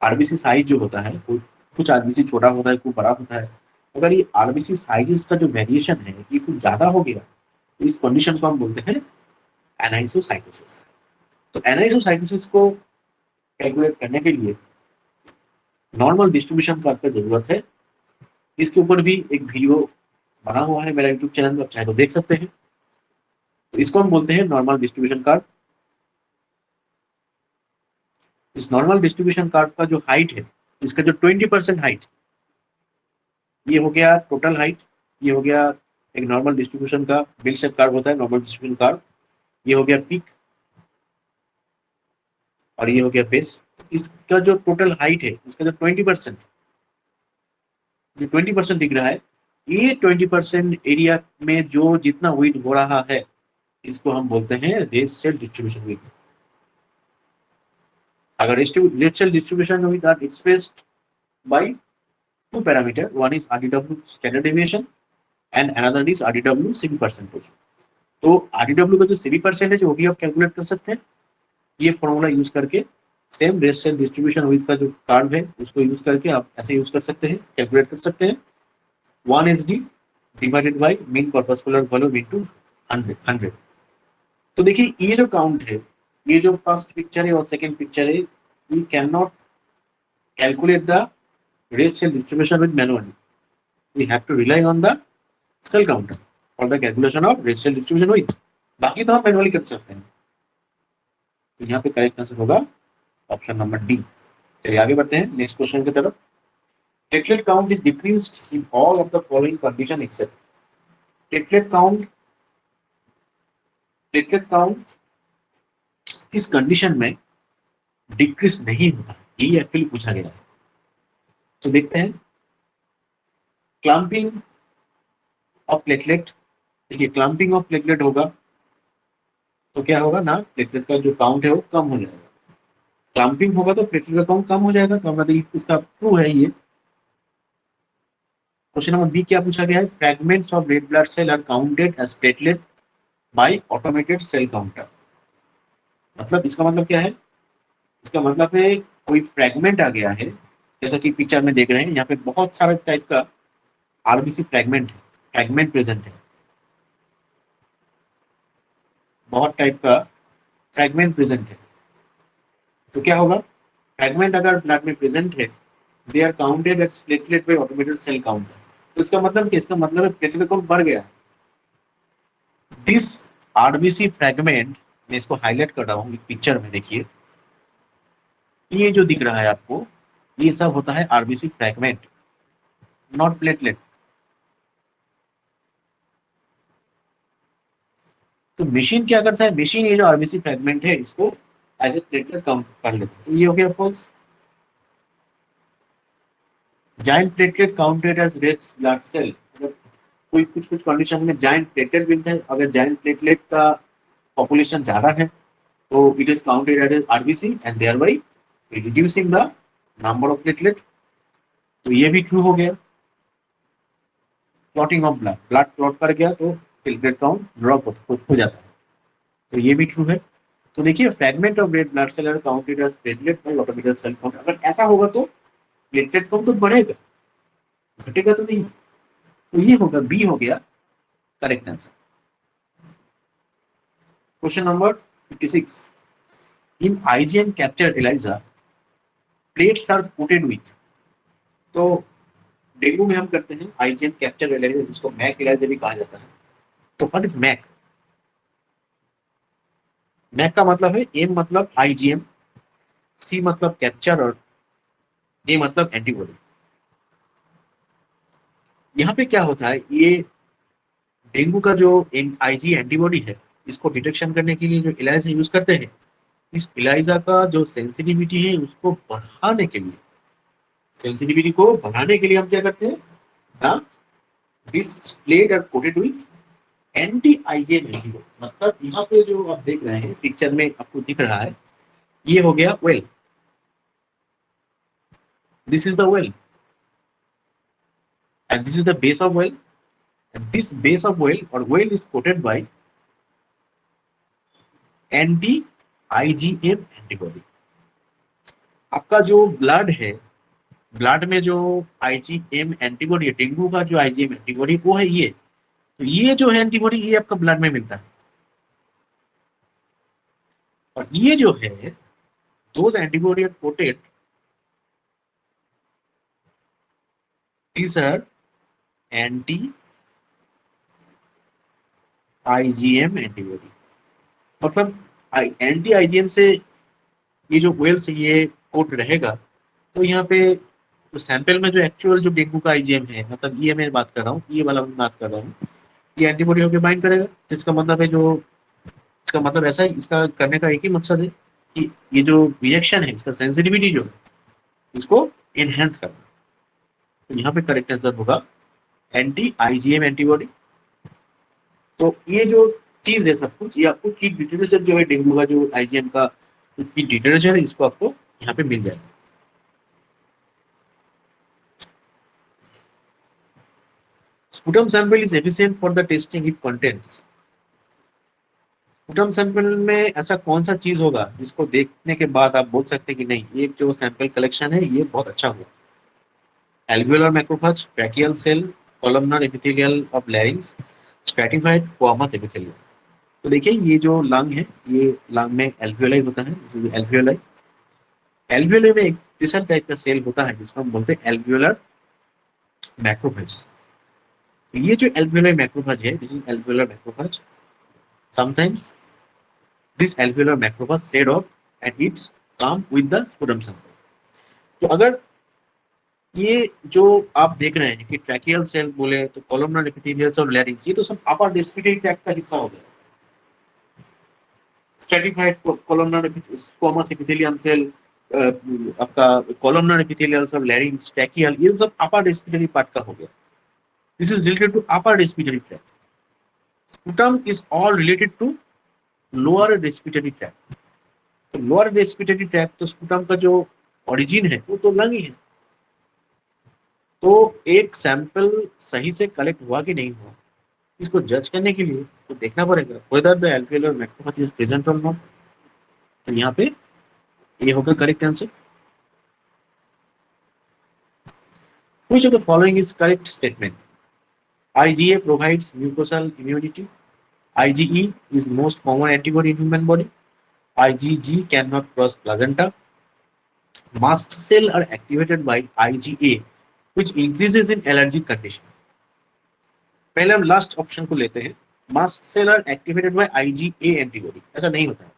RBC size जो होता है, कुछ RBC छोटा होता है, कुछ बड़ा होता है। अगर ये RBC साइजेस का जो वेरिएशन है ये कुछ ज्यादा हो गया तो इस कंडीशन को हम बोलते हैं एनाइसोसाइटोसिस। तो एनाइसोसाइटोसिस को कैलकुलेट करने के लिए नॉर्मल डिस्ट्रीब्यूशन कर्व की जरूरत है। इसके ऊपर भी एक वीडियो बना हुआ है मेरा यूट्यूब चैनल पर, चाहे तो देख सकते हैं। तो इसको हम बोलते हैं नॉर्मल डिस्ट्रीब्यूशन कर्व। इस नॉर्मल डिस्ट्रीब्यूशन कर्व का जो हाइट है, इसका जो 20% हाइट, ये हो गया टोटल हाइट। ये हो गया एक नॉर्मल डिस्ट्रीब्यूशन का बिल शेप कर्व होता है, नॉर्मल डिस्ट्रीब्यूशन कर्व। ये हो गया पीक और ये हो गया बेस। तो इसका जो टोटल हाइट है, इसका जो 20%, जो 20% दिख रहा है, ये 20% एरिया में जो जितना विड्थ हो रहा है इसको हम बोलते हैं रेशियल डिस्ट्रीब्यूशन विड्थ। अगर red cell distribution width are expressed by two parameter, one is RDW standard deviation and another is RDW CB percentage। तो RDW का जो CB percentage वो भी आप कैलकुलेट कर सकते हैं ये फॉर्मूला यूज करके। सेम रेशियल डिस्ट्रीब्यूशन विड्थ का जो कर्व है उसको यूज करके आप ऐसे यूज कर सकते हैं, कैलकुलेट कर सकते हैं। 1 is D divided by mean corpuscular volume into 100। तो देखिए ये जो काउंट है, ये जो फर्स्ट पिक्चर है और सेकंड पिक्चर है, we can not calculate the red cell distribution width manually, we have to rely on the cell counter for the calculation of red cell distribution width. बाकी तो हम मैनुअली कर सकते हैं। तो यहाँ पे करेक्ट आंसर होगा ऑप्शन नंबर डी। चलिए आगे बढ़ते हैं नेक्स्ट क्वेश्चन की तरफ। Platelet count is decreased in all of the following condition except. Platelet count किस कंडीशन में डिक्रीज नहीं होता, ये एक्चुअली पूछा गया है। तो देखते हैं क्लैंपिंग ऑफ प्लेटलेट। देखिए क्लैंपिंग ऑफ प्लेटलेट होगा तो क्या होगा ना, प्लेटलेट का जो काउंट है वो कम हो जाएगा। क्लैंपिंग होगा तो प्लेटलेट का काउंट कम हो जाएगा। तो हमारा इसका ट्रू है ये। क्वेश्चन नंबर बी क्या पूछा गया है? Fragments of red blood cell are counted as platelet by automated cell counter. मतलब इसका मतलब क्या है? इसका मतलब है कोई फ्रैगमेंट आ गया है, जैसा कि पिक्चर में देख रहे हैं यहाँ पे बहुत सारे टाइप का आरबीसी फ्रैगमेंट प्रेजेंट है, बहुत टाइप का फ्रैगमेंट प्रेजेंट है। तो क्या होगा, फ्रैगमेंट अगर ब्लड में प्रेजेंट है, they are counted as platelet by automated cell counter. तो इसका मतलब क्या? इसका मतलब है प्लेटलेट काउंट बढ़ गया। दिस आरबीसी फ्रैगमेंट, मैं इसको हाईलाइट कर रहा हूँ पिक्चर में, देखिए ये जो दिख रहा है आपको, ये सब होता है आरबीसी फ्रैगमेंट। Not platelet. तो मशीन क्या करता है, मशीन ये जो आरबीसी फ्रेगमेंट है इसको एज ए प्लेटलेट काउंट कर लेते हैं, तो ये हो गया false. Giant platelet counted as red blood cell, अगर कोई कुछ कुछ कंडीशन में जाइंट प्लेटलेट मिलता है, अगर जाइंट प्लेटलेट का पॉपुलेशन ज्यादा है तो it is counted as RBC and thereby reducing the number of platelet. तो ये भी ट्रू हो गया। Clotting of blood, blood clot कर गया तो प्लेटलेट काउंट ड्रॉप हो जाता है, तो ये भी ट्रू है। तो देखिए fragment of red blood cell are counted as platelet by automatic cell count, अगर ऐसा होगा तो प्लेटलेट काउंट तो बढ़ेगा, घटेगा तो नहीं। तो ये होगा, बी हो गया correct answer. Question number 56, in IgM capture ELISA plates are coated with. तो डेंगू में हम करते हैं आईजीएम कैप्चर एलिजा, जिसको मैक एलिजा भी कहा जाता है। तो व्हाट इज मैक? मैक का मतलब है, एम मतलब आईजीएम, सी मतलब कैप्चर और ए मतलब एंटीबॉडी। यहाँ पे क्या होता है, ये डेंगू का जो आईजी एंटीबॉडी है इसको डिटेक्शन करने के लिए जो इलाइजा यूज करते हैं, इस इलाइजा का जो सेंसिटिविटी है उसको बढ़ाने के लिए, सेंसिटिविटी को बढ़ाने के लिए हम क्या करते हैं ना, this plate are coated with anti IgM antibody. मतलब यहाँ पे जो आप देख रहे हैं पिक्चर में आपको दिख रहा है, ये हो गया well, this is the well and this is the base of well, and this base of whale or whale is coated by anti IgM antibody। आपका जो ब्लड है, ब्लड में जो आईजीएम एंटीबॉडी है, डेंगू का जो आईजीएम एंटीबॉडी वो है ये। तो ये जो है एंटीबॉडी ये आपका ब्लड में मिलता है, और ये जो है those antibody are coated, these are anti IgM antibody. मतलब एंटी आईजीएम से ये जो वेल से ये कोट रहेगा, तो यहाँ पे तो सैंपल में जो एक्चुअल जो डेंगू का आईजीएम है, मतलब ये मैं बात कर रहा हूँ, ये वाला मैं बात कर रहा हूँ, ये एंटीबॉडी होकर बाइंड करेगा। तो इसका मतलब है जो, इसका मतलब ऐसा है, इसका करने का एक ही मकसद है कि ये जो रिएक्शन है इसका सेंसिटिविटी जो है इसको एनहेंस करना। तो यहाँ पे करेक्ट आंसर होगा एंटी आईजीएम एंटीबॉडी। तो ये जो चीज है सब कुछ, ये आपको की डिटेल्स जो है डेंगू का जो आईजीएम का की डिटेल्स है इसको आपको यहाँ पे मिल जाएगा। Sputum sample is efficient for the testing it contents. Sputum sample में ऐसा कौन सा चीज होगा जिसको देखने के बाद आप बोल सकते हैं कि नहीं ये जो सैंपल कलेक्शन है ये बहुत अच्छा हुआ? Alveolar macrophage, bronchial cell, columnar epithelial of larynx, stratified squamous epithelial. तो देखिए ये जो लंग है, ये लंग में एल्वियोलाई होता है, एल्वियोलाई। एल्वियोलाई में एक स्पेशल टाइप का सेल होता है जिसको हम बोलते हैं एल्वियोलर मैक्रोफेज। तो ये जो एल्वियोलाई मैक्रोफेज है, this is alveolar macrophage. Sometimes this alveolar macrophage said of and it's come with the sputum sample. तो अगर ये जो आप देख रहे हैं कि ट्रैकियल सेल बोले तो कोलमनर एपिथेलियल और लैरिंक्स, ये तो सब अपर रेस्पिरेटरी ट्रैक्ट का हिस्सा हो गया। Stratified columnar squamous epithelium cell, आपका columnar epithelial cell, larynx, tracheal, ये सब अपर रेस्पिरेटरी पार्ट का हो गया। This is related to upper respiratory tract. Sputum is all related to lower respiratory tract. तो लोअर रेस्पिरेटरी ट्रैक्ट, तो sputum का जो ओरिजिन है वो तो लंग ही है। तो एक सैंपल सही से कलेक्ट हुआ कि नहीं हुआ, इसको जज करने के लिए तो देखना पड़ेगा whether the alveolar macrophage is present or not। तो यहाँ पे ये होगा correct answer. Which of the following is correct statement? IgA provides mucosal immunity. IgE is most common antibody in human body. IgG cannot cross placenta. Mast cell are activated by IgA, which increases in allergic condition। पहले हम last option को लेते हैं, mast cell are activated by IgA antibody. ऐसा नहीं होता है,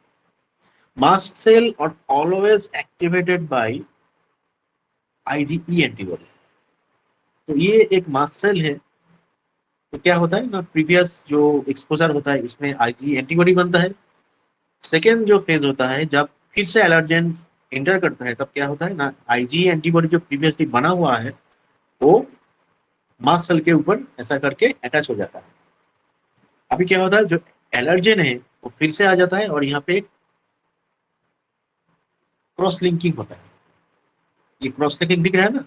mast cell और always activated by IgE antibody. तो ये एक मास्ट सेल है। तो क्या होता है ना, प्रीवियस जो एक्सपोजर होता है इसमें आईजी एंटीबॉडी बनता है। सेकेंड जो फेज होता है जब फिर से एलर्जेन इंटर करता है, तब क्या होता है ना, आईजी एंटीबॉडी जो प्रीवियसली बना हुआ है वो मास्ट सेल के ऊपर ऐसा करके अटैच हो जाता है। अभी क्या होता है, जो एलर्जेन है वो फिर से आ जाता है और यहाँ पे क्रॉस लिंकिंग होता है। ये क्रॉस लिंकिंग दिख रहा है ना,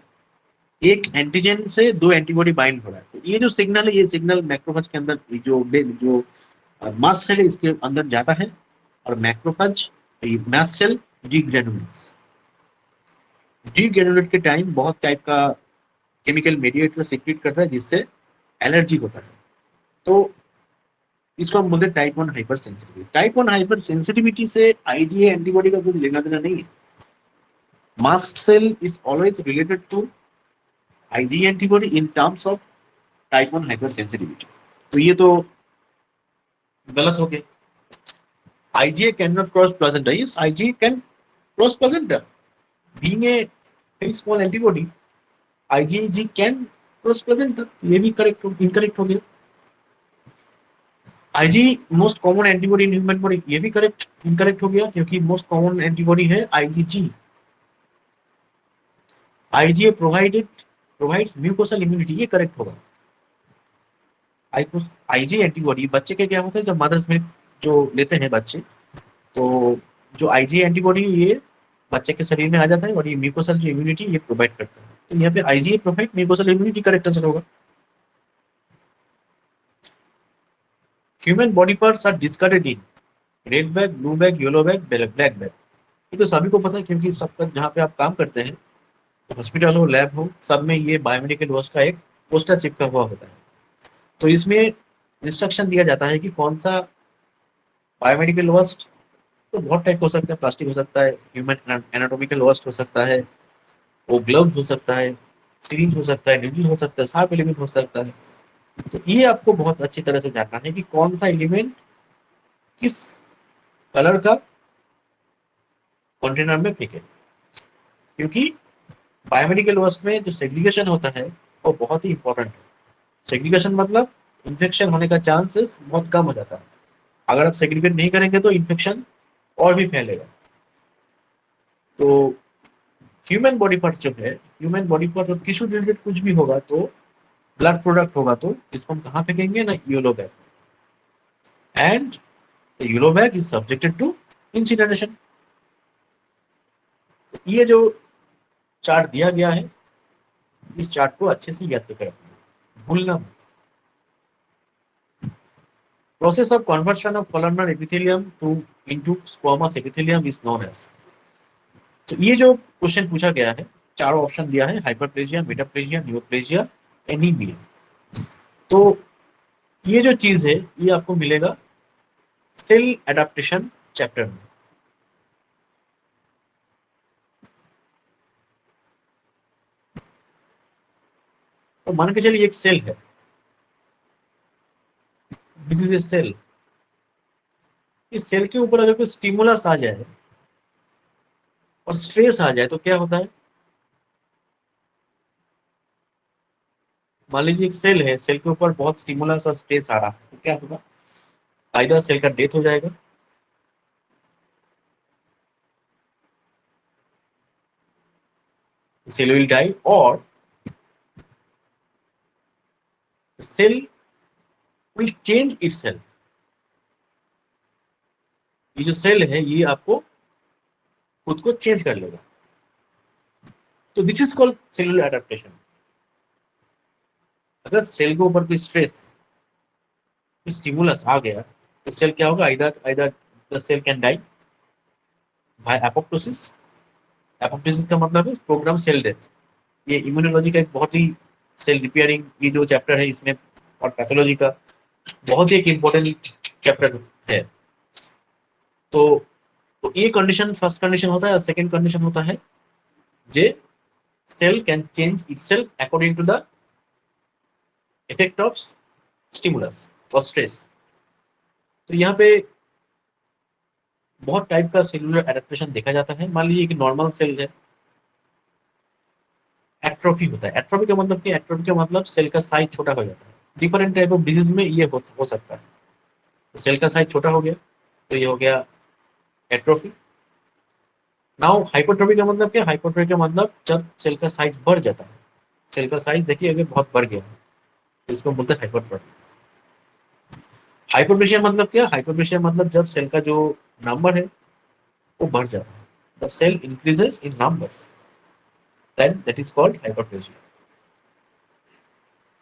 एक एंटीजन से दो एंटीबॉडी बाइंड हो रहा है। तो ये जो सिग्नल है, ये सिग्नल मैक्रोफेज के अंदर जो मास्ट सेल है इसके अंदर जाता है, और मैक्रोफेज मास्ट सेल डीग्रेनुलेट्स। डीग्रेनुलेट के टाइम बहुत टाइप का केमिकल मेडिएटर सीक्रेट करता है जिससे एलर्जी होता है। तो इसको हम बोलते हैं type 1 hypersensitivity. Type 1 hypersensitivity से आईजीए एंटीबॉडी का कुछ लेना देना नहीं है। Mast cell is always related to IgA antibody in terms of type 1 hypersensitivity. तो ये तो गलत हो गया। IgA cannot cross placenta. Yes, IgA can cross placenta. Being a very small antibody, IgG can cross placenta. ये भी correct incorrect हो गया। IG most common antibody in human body, ये भी करेक्ट इनकरेक्ट हो गया, क्योंकि मोस्ट कॉमन एंटीबॉडी है IgG। IgA provides mucosal immunity, ये करेक्ट होगा। IG एंटीबॉडी बच्चे के क्या होता है, जब मदर्स मिल्क जो लेते हैं बच्चे, तो जो IG एंटीबॉडी ये बच्चे के शरीर में आ जाता है और ये म्यूकोसल जो इम्यूनिटी ये प्रोवाइड करता है। तो यहाँ पे IgA provide mucosal immunity correct answer होगा। Human body parts are discarded in red bag, blue bag, yellow bag, black bag. ये तो सभी को पता है, क्योंकि सबका जहाँ पे आप काम करते हैं, हॉस्पिटल हो, लैब हो, सब में ये बायोमेडिकल वेस्ट का एक पोस्टर चिपका हुआ होता है। तो इसमें इंस्ट्रक्शन दिया जाता है कि कौन सा बायोमेडिकल वेस्ट, तो बहुत टाइप हो सकता है, प्लास्टिक हो सकता है, ह्यूमन एनाटॉमिकल वेस्ट हो सकता है, वो ग्लव्स हो सकता है, सिरिंज हो सकता है, नीडल हो सकता है, शार्प एलिमेंट हो सकता है। तो ये आपको बहुत अच्छी तरह से जानना है कि कौन सा एलिमेंट किस कलर का कंटेनर में फेंके, क्योंकि बायोमेडिकल वेस्ट में जो सेग्रीगेशन होता है वो बहुत ही इंपॉर्टेंट है। सेग्रीगेशन मतलब इन्फेक्शन होने का चांसेस बहुत कम हो जाता है। अगर आप सेग्रीगेट नहीं करेंगे तो इन्फेक्शन और भी फैलेगा। तो ह्यूमन बॉडी पार्ट जो है, ह्यूमन बॉडी पार्ट और टिश्यू रिलेटेड कुछ भी होगा तो ब्लड प्रोडक्ट होगा, तो इसको हम कहाँ फेंकेंगे ना, yellow bag. And yellow bag is subjected to incineration. ये जो चार्ट दिया गया है, इस चार्ट को अच्छे से याद करके रखना, भूलना मत। Process of conversion of columnar epithelium to into squamous epithelium is known as. तो ये जो क्वेश्चन पूछा गया है, चारों ऑप्शन दिया है, हाइपरप्लेजिया, मेटाप्लेजिया, नियोप्लेजिया, एनीमिया। तो ये जो चीज है ये आपको मिलेगा सेल एडाप्टेशन चैप्टर में। तो मान के चलिए एक सेल है, दिस इज ए सेल। इस सेल के ऊपर अगर कोई स्टिमुलस आ जाए और स्ट्रेस आ जाए तो क्या होता है। मान लीजिए एक सेल है, सेल के ऊपर बहुत स्टिमुलस और स्ट्रेस आ रहा है, तो क्या होगा, आइदर सेल का डेथ हो जाएगा, सेल विल डाई, और सेल विल चेंज इटसेल्फ। ये जो सेल है ये आपको खुद को चेंज कर लेगा। तो this is called cellular adaptation. अगर सेल के ऊपर कोई स्ट्रेस, स्टिमुलस आ गया, तो सेल क्या होगा, either either the cell can die by apoptosis. Apoptosis का मतलब है प्रोग्राम सेल डेथ। ये इम्यूनोलॉजी का एक बहुत ही, सेल रिपेयरिंग ये जो चैप्टर है इसमें, और पैथोलॉजी का बहुत ही एक इम्पोर्टेंट चैप्टर है। तो ये कंडीशन फर्स्ट कंडीशन होता है, और सेकंड कंडीशन होता है जे cell can change itself according to the effect of stimulus और स्ट्रेस। तो यहाँ पे बहुत टाइप का सेलुलर एडेप्टेशन देखा जाता है। मान लीजिए कि नॉर्मल सेल है, एट्रोफी होता है। एट्रोफी का मतलब क्या? एट्रोफी का मतलब सेल का साइज छोटा हो जाता है। डिफरेंट टाइप ऑफ डिजीज में ये हो सकता है। तो सेल का साइज छोटा हो गया तो ये हो गया एट्रोफी। नाउ हाइपरट्रोफी का मतलब क्या? हाइपरट्रोफी का मतलब जब सेल का साइज बढ़ जाता है। सेल का साइज देखिए अगर बहुत बढ़ गया तो इसको बोलते हैं हाइपरट्रोफी। हाइपरप्लेशिया मतलब क्या? हाइपरप्लेशिया मतलब जब सेल का जो नंबर है वो बढ़ जाता है, जब cell increases in numbers, then that is called hyperplasia.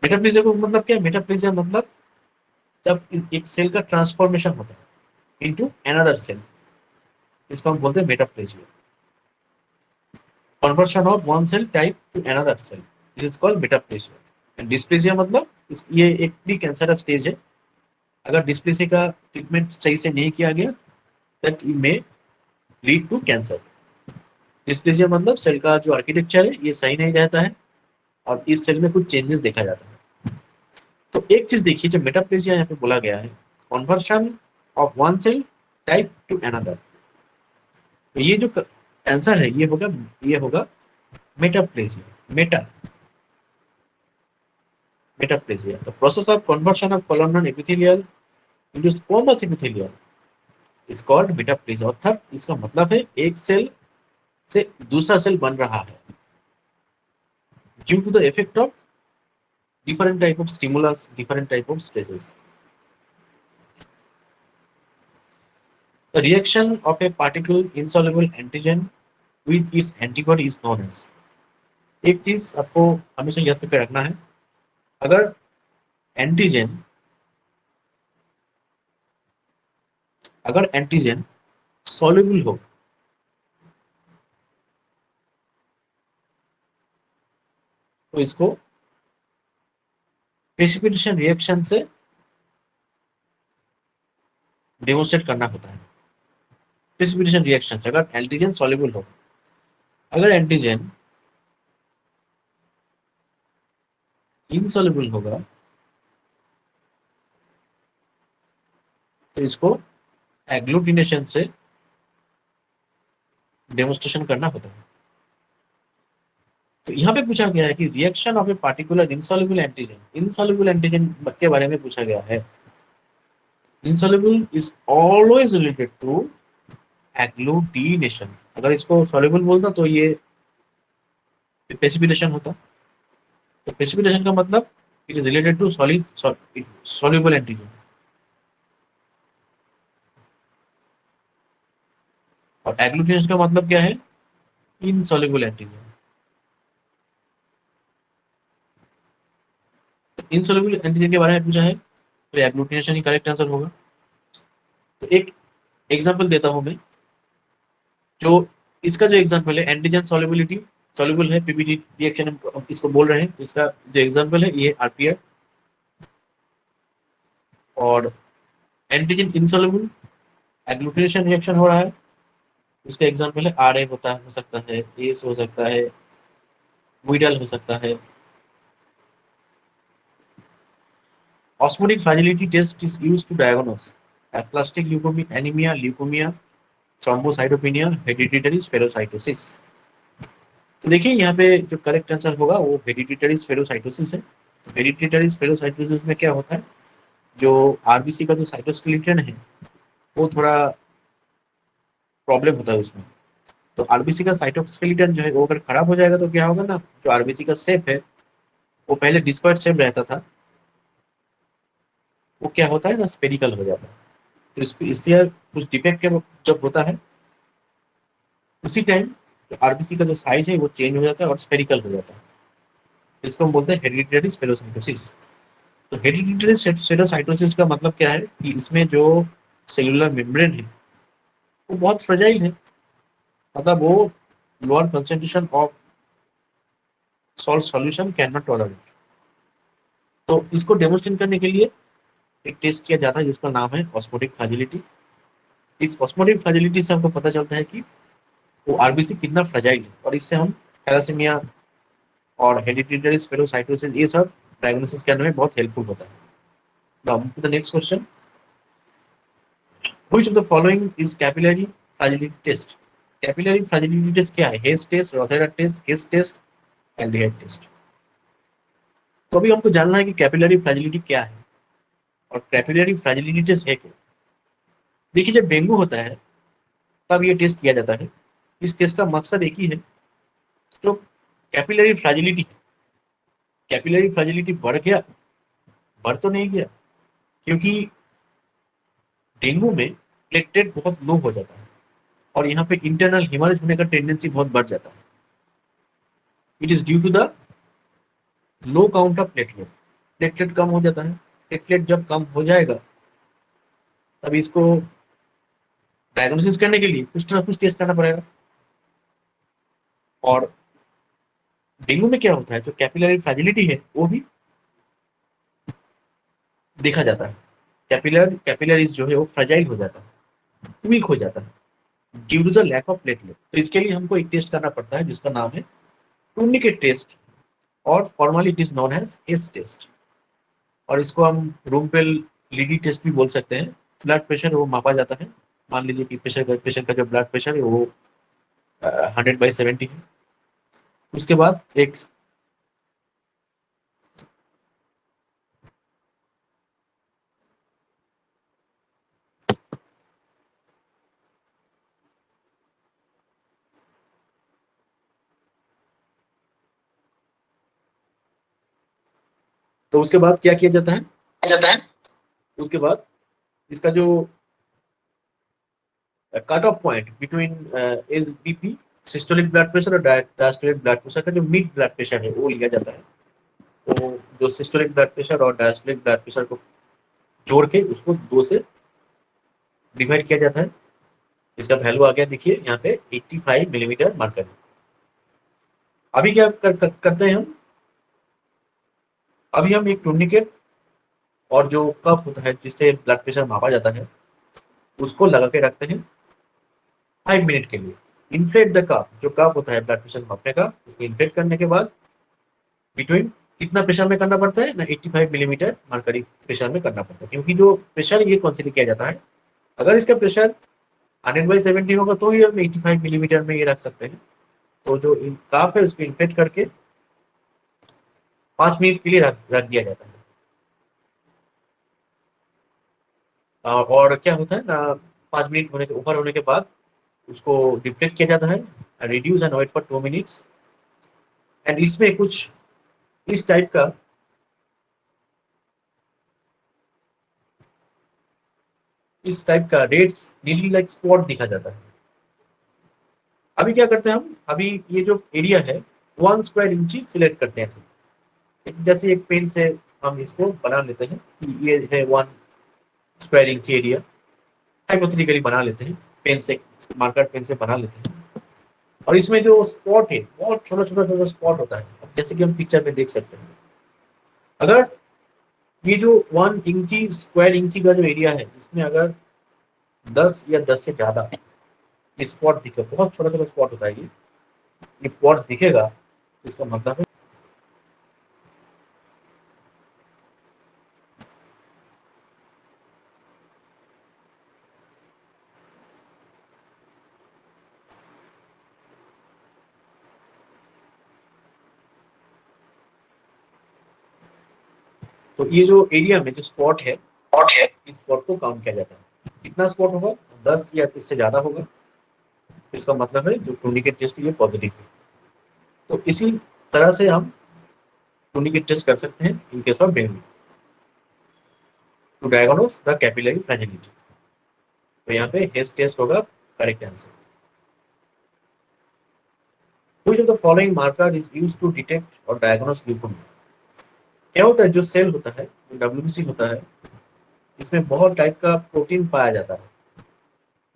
Metaplasia को मतलब क्या? मेटाप्लेशिया मतलब जब एक सेल का ट्रांसफॉर्मेशन होता है इनटू अनदर सेल, इसको हम बोलते हैं metaplasia. Conversion of one cell type to another cell, this is called metaplasia. And dysplasia मतलब ये एक प्री कैंसरस स्टेज है। अगर डिस्प्लेसिया का ट्रीटमेंट सही से नहीं किया गया that may lead to cancer. Dysplasia मतलब सेल का जो आर्किटेक्चर है ये सही नहीं रहता है और इस सेल में कुछ चेंजेस देखा जाता है। तो एक चीज देखिए, जो मेटाप्लेसिया यहाँ पे बोला गया है, conversion of one cell type to another, तो ये जो आंसर है ये होगा metaplasia. Metaplasia the process of conversion of columnar epithelial into squamous epithelial is called metaplasia. अर्थात इसका मतलब है एक सेल से दूसरा सेल बन रहा है due to the effect of different type of stimulus, different type of stresses. The reaction of a particle insoluble antigen with its antibody is known as। एक चीज आपको हमेशा याद करके रखना है, अगर एंटीजन सॉल्युबल हो तो इसको प्रेसिपिटेशन रिएक्शन से डेमोन्स्ट्रेट करना होता है। प्रेसिपिटेशन रिएक्शन से अगर एंटीजन सॉल्युबल हो, अगर एंटीजन इनसॉल्युबल होगा तो इसको एग्लूटिनेशन से डेमोन्स्ट्रेशन करना होता है। तो यहाँ पे पूछा गया है कि reaction of a particular insoluble antigen के बारे में पूछा गया है। Insoluble is always related to agglutination. अगर इसको सॉल्युबल बोलता तो ये प्रेसिपिटेशन होता। तो प्रेसिपिटेशन का मतलब it is related to solid soluble antigen, और एग्लूटिनेशन का मतलब क्या है? Insoluble antigen. इनसॉल्युबल एंटीजन के बारे में पूछा है तो एग्लूटिनेशन ही करेक्ट आंसर होगा। तो एक एग्जांपल देता हूं मैं, जो इसका जो एग्जांपल है एंटीजन सॉल्युबिलिटी, सॉल्युबल है पीपीटी रिएक्शन हम इसको बोल रहे हैं, तो इसका जो एग्जांपल है ये आरपीआर। और एंटीजन इनसॉल्युबल एग्लूटिनेशन रिएक्शन हो रहा है, उसका एग्जांपल है आरए हो सकता है, एस हो सकता है, वीडल हो सकता है। Osmotic fragility test is used to diagnose aplastic leukaemia, anaemia, leukaemia, thrombocytopenia, hereditary spherocytosis. तो देखिए यहाँ पे जो करेक्ट आंसर होगा वो हेरिडिटरी स्पेरोसाइटोसिस है। तो हेरिडिटरी स्पेरोसाइटोसिस में क्या होता है, जो आरबीसी का जो साइटोस्केलेटन है वो थोड़ा प्रॉब्लम होता है उसमें। तो आरबीसी का साइटोस्केलेटन जो है वो अगर खराब हो जाएगा तो क्या होगा ना, जो आरबीसी का शेप है वो पहले डिस्पर्ट शेप रहता था, वो क्या होता है ना स्पेरिकल हो जाता है। तो इसलिए कुछ डिफेक्ट जब होता है उसी टाइम तो आरबीसी का जो साइज है वो चेंज हो जाता है और स्पेरिकल हो जाता है। इसको हम बोलते हैं हेरिडिटरी स्पेरोसाइटोसिस। तो हेरिडिटरी स्पेरोसाइटोसिस का मतलब क्या है कि इसमें जो सेलुलर मेम्ब्रेन है वो बहुत फ्रेजाइल है, मतलब वो lower concentration of salt solution can not tolerate. तो इसको डेमोन्स्ट्रेट करने के लिए एक टेस्ट किया जाता है जिसका नाम है ऑस्मोटिक फ्रैजिलिटी। इस ऑस्मोटिक फ्रैजिलिटी से हमको पता चलता है कि वो आरबीसी कितना फ्रेजाइल है, और इससे हम थैलासेमिया और हेरिडिटरी स्पेरोसाइटोसिस ये सब डायग्नोसिस करने में बहुत हेल्पफुल होता है। Now the next question, which of the following is capillary fragility test? Capillary fragility test क्या है? Hess test, Rothera test, kiss test, aldehyde test. तो अभी हमको जानना है कि कैपिलरी फ्रैजिलिटी क्या है और कैपिलरी फ्रैजिलिटी टेस्ट है क्या। देखिए, जब डेंगू होता है तब ये टेस्ट किया जाता है। इस टेस्ट का मकसद एक ही है, जो कैपिलरी फ्रैजिलिटी, कैपिलरी फ्रैजिलिटी बढ़ गया, बढ़ तो नहीं गया, क्योंकि डेंगू में प्लेटलेट बहुत लो हो जाता है और यहाँ पे इंटरनल हिमोरेज होने का टेंडेंसी बहुत बढ़ जाता है। It is due to the low count of platelet. Platelet कम हो जाता है। प्लेटलेट जब कम हो जाएगा तब इसको डायग्नोसिस करने के लिए कुछ ना कुछ टेस्ट करना पड़ेगा। और डेंगू में क्या होता है, जो कैपिलरी फ्रैजिलिटी है वो भी देखा जाता है। कैपिलरीज जो है वो फ्रजाइल हो जाता है, वीक हो जाता है due to the lack of platelet. तो इसके लिए हमको एक टेस्ट करना पड़ता है जिसका नाम है टूर्निकेट टेस्ट, और formally it is known as Hess test. और इसको हम रूम पे लीडी टेस्ट भी बोल सकते हैं। ब्लड प्रेशर वो मापा जाता है। मान लीजिए कि पेशेंट का जो ब्लड प्रेशर है वो 100/70 है। उसके बाद एक तो उसके बाद क्या किया जाता है, उसके बाद इसका जो cut off point between SBP, systolic blood pressure, और डायस्टोलिक ब्लड प्रेशर का जो मिड ब्लड प्रेशर है वो लिया जाता है। तो जो सिस्टोलिक ब्लड प्रेशर और डायस्टोलिक ब्लड प्रेशर को जोड़ के उसको 2 से डिवाइड किया जाता है। इसका वैल्यू आ गया, देखिए यहाँ पे 85 मिलीमीटर मार्कर। अभी क्या करते हैं हम, अभी हम एक टूर्निकेट और जो कप होता है जिससे ब्लड प्रेशर मापा जाता है उसको लगा के रखते हैं 5 मिनट के लिए। इन्फ्लेट द कप, जो कप होता है ब्लड प्रेशर मापने का, उसको इन्फ्लेट करने के बाद बिटवीन कितना प्रेशर में करना पड़ता है ना, 85 मिलीमीटर मरकरी प्रेशर में करना पड़ता है। क्योंकि जो प्रेशर ये कंसीडर किया जाता है, अगर इसका प्रेशर 100/70 होगा तो ही हम 85 मिलीमीटर में ये रख सकते हैं। तो जो काफ है उसको इन्फ्लेट करके 5 मिनट के लिए रख दिया जाता है। और क्या होता है ना, 5 मिनट होने के ऊपर होने के बाद उसको डिफ्लेक्ट किया जाता है, reduce and wait for 2 minutes. And इसमें कुछ इस टाइप का रेड्स नीली लाइक स्पॉट दिखा जाता है। अभी क्या करते हैं हम, अभी ये जो एरिया है 1 स्क्वायर इंची सिलेक्ट करते हैं ऐसे। जैसे एक पेन से हम इसको बना लेते हैं कि ये है 1 स्क्वायर इंची एरिया, हाइपोथेटिकली बना लेते हैं पेन से, मार्कर पेन से बना लेते हैं। और इसमें जो स्पॉट है बहुत छोटा छोटा छोटा स्पॉट होता है, जैसे कि हम पिक्चर में देख सकते हैं। अगर ये जो 1 इंची स्क्वायर इंची का जो एरिया है इसमें अगर 10 या 10 से ज्यादा स्पॉट दिखे, बहुत छोटा छोटा स्पॉट होता है ये स्पॉट दिखेगा तो इसका मतलब है। तो ये जो एरिया में जो स्पॉट है इस स्पॉट को काउंट किया जाता है। कितना स्पॉट होगा, 10 या इससे ज्यादा होगा तो इसका मतलब है जो टूर्निकेट टेस्ट ये पॉजिटिव है। तो इसी तरह से हम टूर्निकेट टेस्ट कर सकते हैं in case of dengue to diagnose the capillary fragility. तो यहाँ पे हेस टेस्ट होगा correct answer. Which of the following marker is used to detect or diagnose leukemia? क्या होता है, जो सेल होता है, WBC होता है, इसमें बहुत टाइप का प्रोटीन पाया जाता है।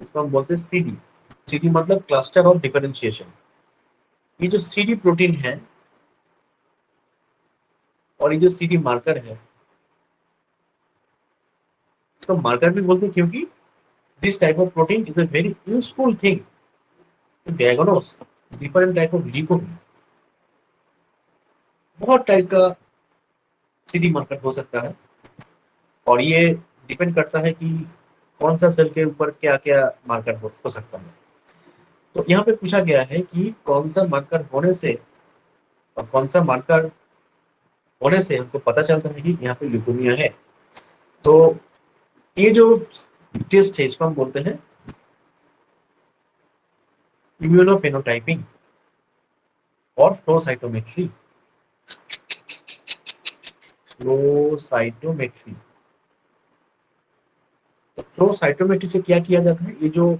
इसको हम बोलते हैं सीडी। सीडी मतलब क्लस्टर ऑफ डिफरेंशिएशन। ये जो सीडी प्रोटीन है और ये जो सीडी मार्कर है, इसको मार्कर भी बोलते हैं क्योंकि this type of protein is a very useful thing to diagnose different type of leukemia. बहुत टाइप का सीडी मार्कर हो सकता है और ये डिपेंड करता है कि कौन सा सेल के ऊपर क्या क्या मार्कर हो सकता है। तो यहाँ पे पूछा गया है कि कौन सा मार्कर होने से और कौन सा मार्कर होने से हमको पता चलता है कि यहाँ पे ल्यूकेमिया है। तो ये जो टेस्ट है इसको हम बोलते हैं इम्यूनोफेनोटाइपिंग और फ्लो साइटोमेट्री। तो फ्लो साइटोमेट्री से क्या किया जाता है, ये जो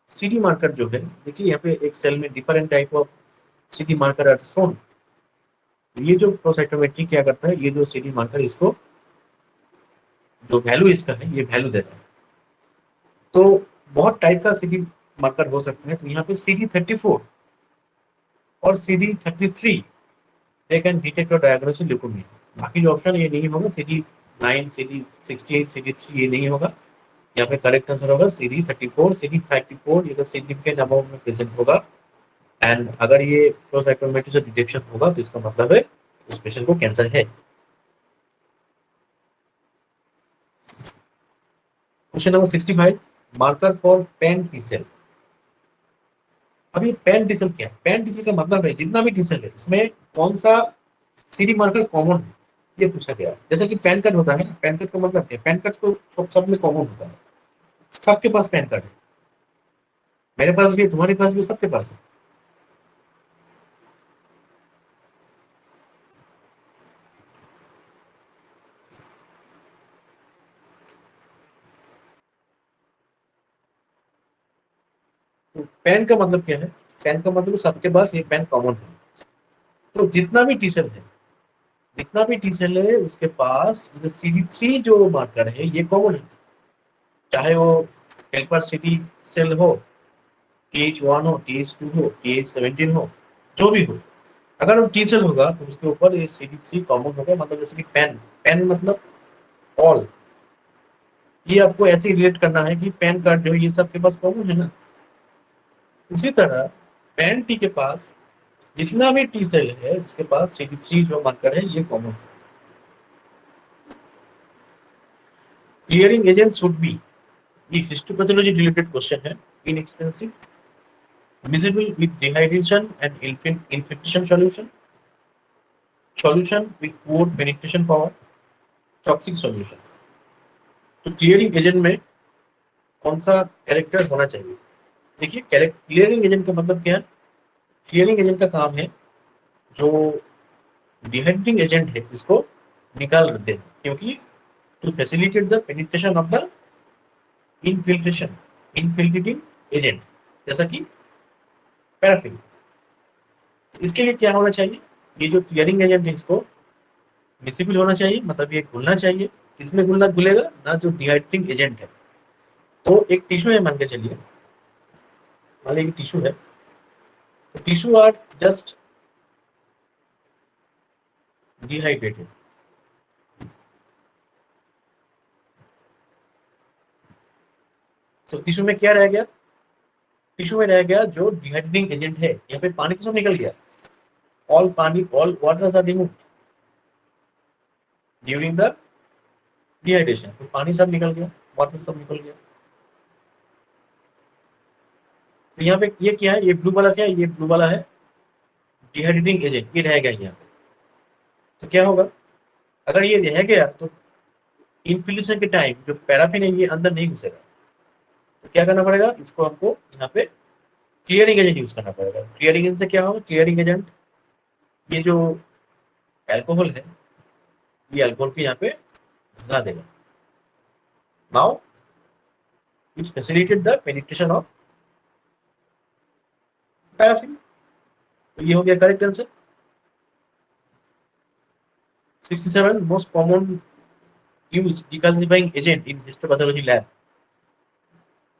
सीडी मार्कर जो है, देखिए यहाँ पे एक सेल में different type of CD marker are shown. ये जो फ्लो साइटोमेट्री क्या करता है, ये जो सीडी मार्कर इसको जो वैल्यू इसका है ये वैल्यू देता है। तो बहुत टाइप का सीडी मार्कर हो सकते हैं। तो यहाँ पे CD34 और CD33 दे कैन डिटेक्ट और डायग्नोस ल्यूकेमिया। बाकी जो ऑप्शन ये नहीं होगा, CD9 CD68 CD3 ये नहीं होगा। यहाँ पे करेक्ट आंसर होगा CD34 CD54 ये सिग्निफिकेंट अमाउंट में प्रेजेंट होगा। एंड अगर ये फ्लो साइटोमेट्री से डिटेक्शन होगा तो इसका मतलब है उस पेशेंट को कैंसर है। Question number 65, marker for pan T cell. अब ये पैन टी सेल क्या है? पैन टी सेल का मतलब है जितना भी टी सेल है इसमें कौन सा सीडी मार्कर कॉमन है, ये पूछा गया है। जैसे कि पैन कार्ड होता है, पैन कार्ड का मतलब क्या है? पैन कार्ड तो सब में कॉमन होता है, सबके पास पैन कार्ड है, मेरे पास भी, तुम्हारे पास भी, सबके पास है। तो पैन का मतलब क्या है? पैन का मतलब सबके पास ये पैन कॉमन है। तो जितना भी टी सेल है, जितना भी टी सेल है उसके पास CD3 जो मार्कर है ये कॉमन है। चाहे वो हेल्पर CD सेल हो, TH1 हो, TH2 हो, TH17 हो, जो भी हो, अगर वो टी सेल होगा तो उसके ऊपर ये CD3 कॉमन होगा। मतलब जैसे कि पेन, पेन मतलब ऑल, ये आपको ऐसे रिलेट करना है कि पैन कार्ड जो है ये सबके पास कॉमन है ना। उसी तरह पैन टी के पास जितना भी टी सेल है उसके पास CD3 जो मार्कर है ये कॉमन है। क्लियरिंग एजेंट शुड बी, ये हिस्टोपैथोलॉजी रिलेटेड क्वेश्चन है, inexpensive, visible with dehydration and infiltration solution with poor penetration power, toxic solution। तो क्लियरिंग एजेंट में कौन सा कैरेक्टर होना चाहिए? देखिए क्लियरिंग एजेंट का मतलब क्या है? क्लियरिंग एजेंट का काम है जो डिहाइड्रेटिंग एजेंट है इसको निकाल देते हैं, क्योंकि to facilitate the penetration of the infiltration, infiltrating agent, जैसा कि पैराफिन। इसके लिए क्या होना चाहिए? ये जो क्लियरिंग एजेंट है इसको मिसिबल होना चाहिए, मतलब ये घुलना चाहिए। किसमें घुलना घुलेगा ना? जो डिहाइड्रेटिंग एजेंट है। तो एक टिश्यू है, मान के चलिए, मान लीजिए टिश्यू है, तो टिश्यू आर जस्ट डिहाइड्रेटेड। तो टिश्यू में क्या रह गया? टिश्यू में रह गया जो डिहाइड्रेटिंग एजेंट है। यहाँ पे पानी तो सब निकल गया, ऑल पानी, all waters are removed during the dehydration. तो पानी सब निकल गया, वाटर सब निकल गया। तो यहाँ पे ये क्या है? ये ब्लू वाला क्या है? ये ब्लू वाला है डिहाइड्रेटिंग एजेंट, ये रह गया यहाँ पे। तो क्या होगा? अगर ये रह गया तो इन्फ्लेशन के टाइम जो पैराफिन है ये अंदर नहीं घुसेगा। तो क्या करना पड़ेगा? इसको हमको यहाँ पे क्लियरिंग एजेंट यूज करना पड़ेगा। क्लियरिंग एजेंट से क्या होगा? क्लियरिंग एजेंट ये जो एल्कोहल है, ये अल्कोहल को यहाँ पे भगा देगा। Now it facilitate the penetration of paraffin. तो ये हो गया correct answer. 67 most common use decalcifying agent in histopathology lab,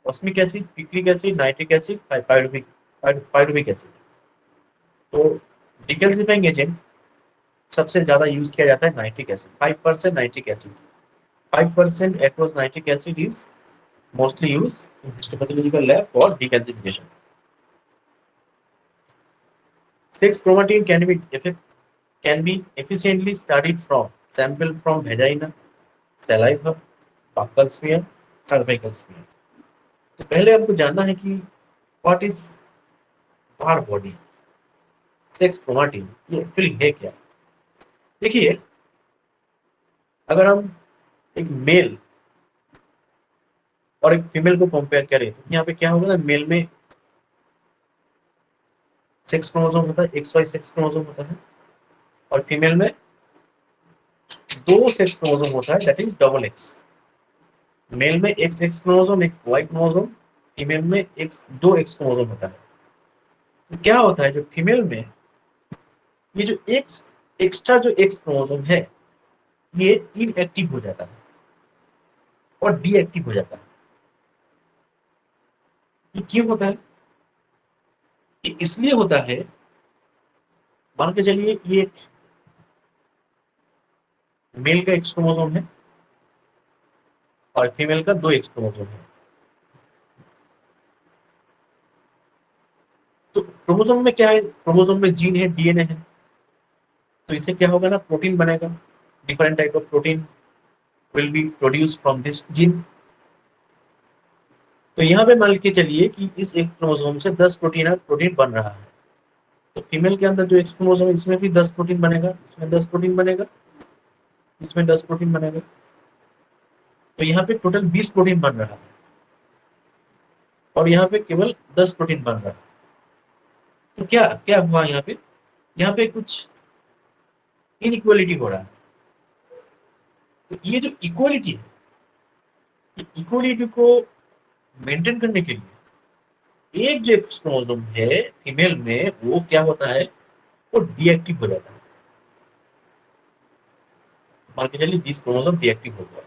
osmic acid, picric acid, nitric acid, pyruvic acid. तो डिकैल्सिफाइंग एजेंट सबसे ज्यादा यूज किया जाता है nitric acid, 5% nitric acid, 5% aqueous nitric acid is mostly used in histopathological lab for decalcification. 6 chromatin can be efficiently studied from sample from vagina, saliva, buccal smear, cervical smear। तो पहले आपको जानना है कि what is our body. Sex chromatin ये actually है क्या? देखिए, अगर हम एक मेल और एक फीमेल को कंपेयर करें तो यहाँ पे क्या होगा ना, मेल में सेक्स क्रोमोसोम होता है, XY सेक्स क्रोमोसोम होता है, और फीमेल में 2 सेक्स क्रोमोसोम होता है, that is double X. Male में एक सेक्स क्रोमोसोम, एक वाई क्रोमोसोम, फीमेल में एक 2 एक्स क्रोमोसोम होता है। तो क्या होता है, जो फीमेल में ये जो एक्स एक्स्ट्रा जो एक्स क्रोमोसोम है ये इनएक्टिव हो जाता है और डीएक्टिव हो जाता है। ये क्यों होता है? ये इसलिए होता है, मान के चलिए ये मेल का एक्स क्रोमोसोम है और फीमेल का 2 एक्स क्रोमोसोम है। तो क्रोमोसोम में क्या है, क्रोमोसोम में जीन है, डीएनए है, तो इससे क्या होगा ना, प्रोटीन बनेगा, different type of protein will be produce from this gene. तो यहाँ पे मान के चलिए कि इस एक क्रोमोसोम से 10 प्रोटीन बन रहा है, तो फीमेल के अंदर जो एक्स क्रोमोसोम है इसमें भी 10 प्रोटीन बनेगा, इसमें 10 प्रोटीन बनेगा, इसमें 10 प्रोटीन बनेगा, तो यहाँ पे टोटल 20 प्रोटीन बन रहा है और यहाँ पे केवल 10 प्रोटीन बन रहा है। तो क्या क्या हुआ यहाँ पे कुछ इनइक्वालिटी हो रहा है। तो ये जो इक्वालिटी है, इक्वालिटी को मेंटेन करने के लिए एक जो क्रोमोसोम है फीमेल में वो क्या होता है, वो डीएक्टिव हो जाता है। मान के चलिए 20 क्रोमोसोम डीएक्टिव हो गया,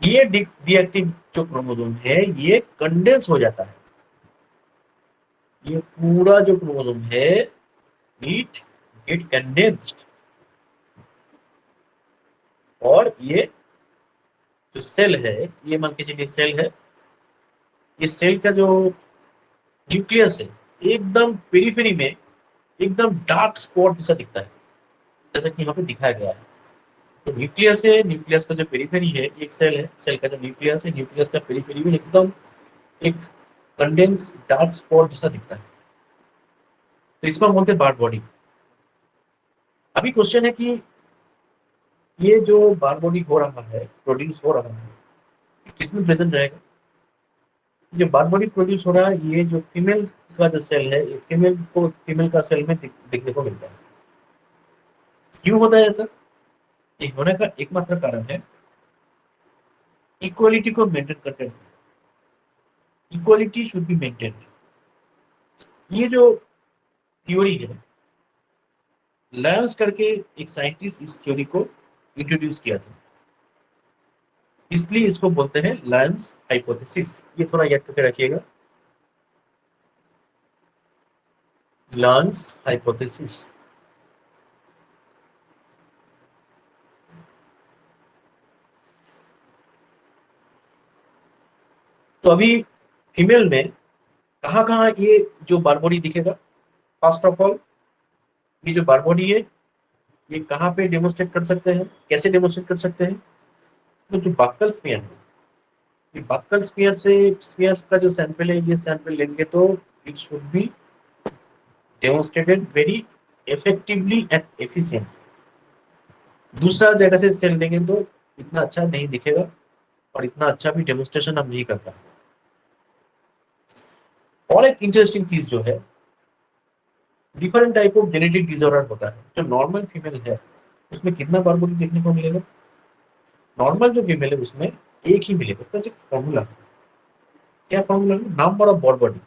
ये डीएक्टिव जो क्रोमोसोम है ये कंडेंस हो जाता है। ये पूरा जो क्रोमोसोम है इट गेट कंडेंस्ड, और ये जो सेल है, ये मान के चलिए सेल है, ये सेल का जो न्यूक्लियस है एकदम पेरिफेरी में एकदम डार्क स्पॉट जैसा दिखता है, जैसा कि यहाँ पे दिखाया गया है। तो न्यूक्लियस है, न्यूक्लियस का जो पेरिफेरी है, एक सेल है, सेल का जो न्यूक्लियस है, न्यूक्लियस का पेरिफेरी में एकदम एक कंडेंस डार्क स्पॉट जैसा दिखता है, तो इसको हम बोलते हैं बार बॉडी। अभी क्वेश्चन है कि ये जो बार बॉडी हो रहा है, प्रोड्यूस हो रहा है, किसमें प्रेजेंट रहेगा? जो बार बॉडी प्रोड्यूस हो रहा है ये जो फीमेल का जो सेल है, ये फीमेल का सेल में दिखने को मिलता है। क्यों होता है ऐसा? ये होने का एकमात्र कारण है इक्वालिटी को मेंटेन करते हैं। Equality should be maintained. ये जो थ्योरी है, लायंस करके एक साइंटिस्ट इस थ्योरी को इंट्रोड्यूस किया था, इसलिए इसको बोलते हैं लायंस हाइपोथेसिस। ये थोड़ा याद करके रखिएगा, लायंस हाइपोथेसिस। तो अभी फीमेल में कहाँ कहाँ ये जो बार बॉडी दिखेगा? फर्स्ट ऑफ ऑल, ये जो बार बॉडी है ये कहाँ पे डेमोन्स्ट्रेट कर सकते हैं, कैसे डेमोन्स्ट्रेट कर सकते हैं? तो जो बक्कल स्मीयर है, ये बक्कल स्मीयर से स्मीयर्स का जो सैंपल है, ये सैंपल लेंगे तो it should be demonstrated very effectively and efficient. दूसरा जगह से सेल लेंगे तो इतना अच्छा नहीं दिखेगा और इतना अच्छा भी डेमोन्स्ट्रेशन हम नहीं करता। और एक इंटरेस्टिंग चीज जो है, different type of genetic disorder होता है। जो नॉर्मल फीमेल है उसमें कितना बार बॉडी देखने को मिलेगा? नॉर्मल जो फीमेल है उसमें एक ही मिलेगा। उसका जो फॉर्मूला, क्या फॉर्मूला है? Number of Barr body,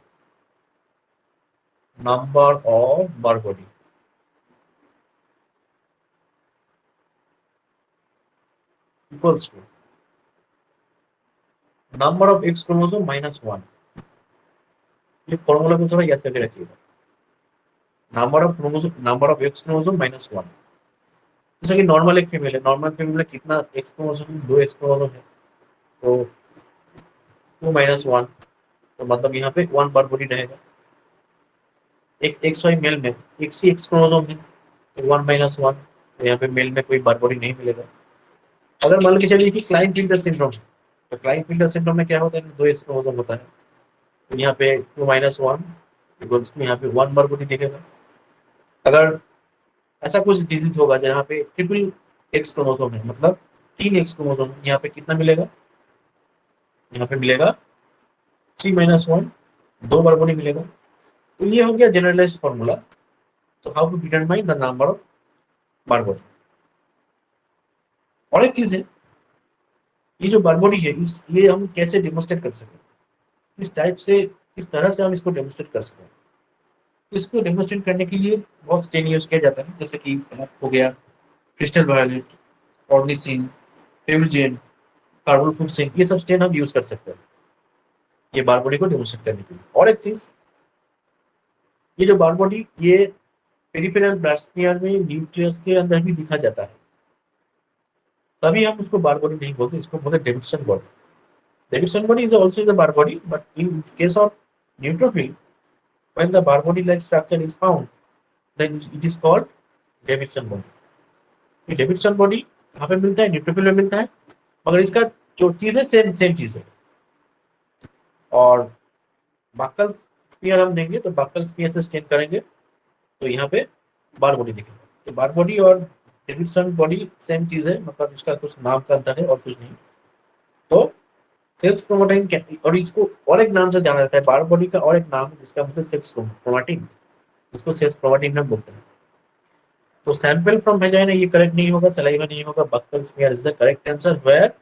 number of Barr body equals to number of X chromosome minus 1। ये फॉर्मूला को थोड़ा याद करके रखिएगा, number of X chromosome minus 1। जैसे कि नॉर्मल एक फीमेल है, नॉर्मल फीमेल में कितना एक्स क्रोमोसोम? 2 एक्स क्रोमोसोम है, तो 2 माइनस 1, तो मतलब यहाँ पे 1 बार बॉडी रहेगा। एक एक्स वाई मेल में एक सी एक्स क्रोमोसोम है, तो 1 माइनस 1, तो यहाँ पे मेल में कोई बार बॉडी नहीं मिलेगा। अगर मान के चलिए कि क्लाइनफील्टर सिंड्रोम, तो क्लाइनफील्टर सिंड्रोम में क्या होता है? 2 एक्स क्रोमोसोम होता है, तो यहाँ पे 2 माइनस 1 यहाँ पे 1 बार बॉडी दिखेगा। अगर ऐसा कुछ डिजीज होगा जहाँ पे ट्रिपल एक्स क्रोमोसोम है, मतलब 3 एक्स क्रोमोसोम, यहाँ पे कितना मिलेगा? यहाँ पे मिलेगा 3 - 1, 2 बार मिलेगा। तो ये हो गया जनरलाइज्ड फॉर्मूला। तो how to determine the number of Barr body. और एक चीज है, ये जो बारबोडी है ये हम कैसे डेमोस्ट्रेट कर सकें, किस टाइप से, किस तरह से हम इसको डेमोस्ट्रेट कर सकें। तो इसको डेमोस्ट्रेट करने के लिए बहुत स्टेन यूज किया जाता है, जैसे कि हो गया क्रिस्टल वायलेट, ऑर्निसिन, फ्यूजिन, कार्बन फुक्सिन, ये सब स्टेन हम यूज कर सकते हैं ये बार बॉडी को डेमोस्ट्रेट करने के लिए। और एक चीज, ये जो बार बॉडी ये पेरिफेरल ब्लड स्मीयर में न्यूक्लियस के अंदर भी दिखा जाता है, तभी हम उसको बार बॉडी नहीं बोलते, इसको बोलते Davidson body. Davidson body is also the bar body, but in case of neutrophil, when the bar body like structure is found, then it is called Davidson body. ये डेविडसन बॉडी कहाँ पे मिलता है? Neutrophil में मिलता है, मगर इसका जो चीज है सेम सेम चीज है। और बक्कल स्पीयर हम देंगे तो बक्कल स्पीयर से स्टेन करेंगे तो यहाँ पे बार बॉडी दिखेगा। तो बार बॉडी और डेविडसन बॉडी सेम चीज है, मतलब इसका कुछ नाम का अंतर है और कुछ नहीं। तो सेक्स क्रोमेटिन, और इसको और एक नाम से जाना जाता है, बार बॉडी का और एक नाम है जिसका मतलब सेक्स क्रोमेटिन, इसको सेक्स क्रोमेटिन हम बोलते हैं। तो सैंपल फ्रॉम वेजाइना ये करेक्ट नहीं होगा, सलाइवा नहीं होगा, buccal smear is the correct answer, where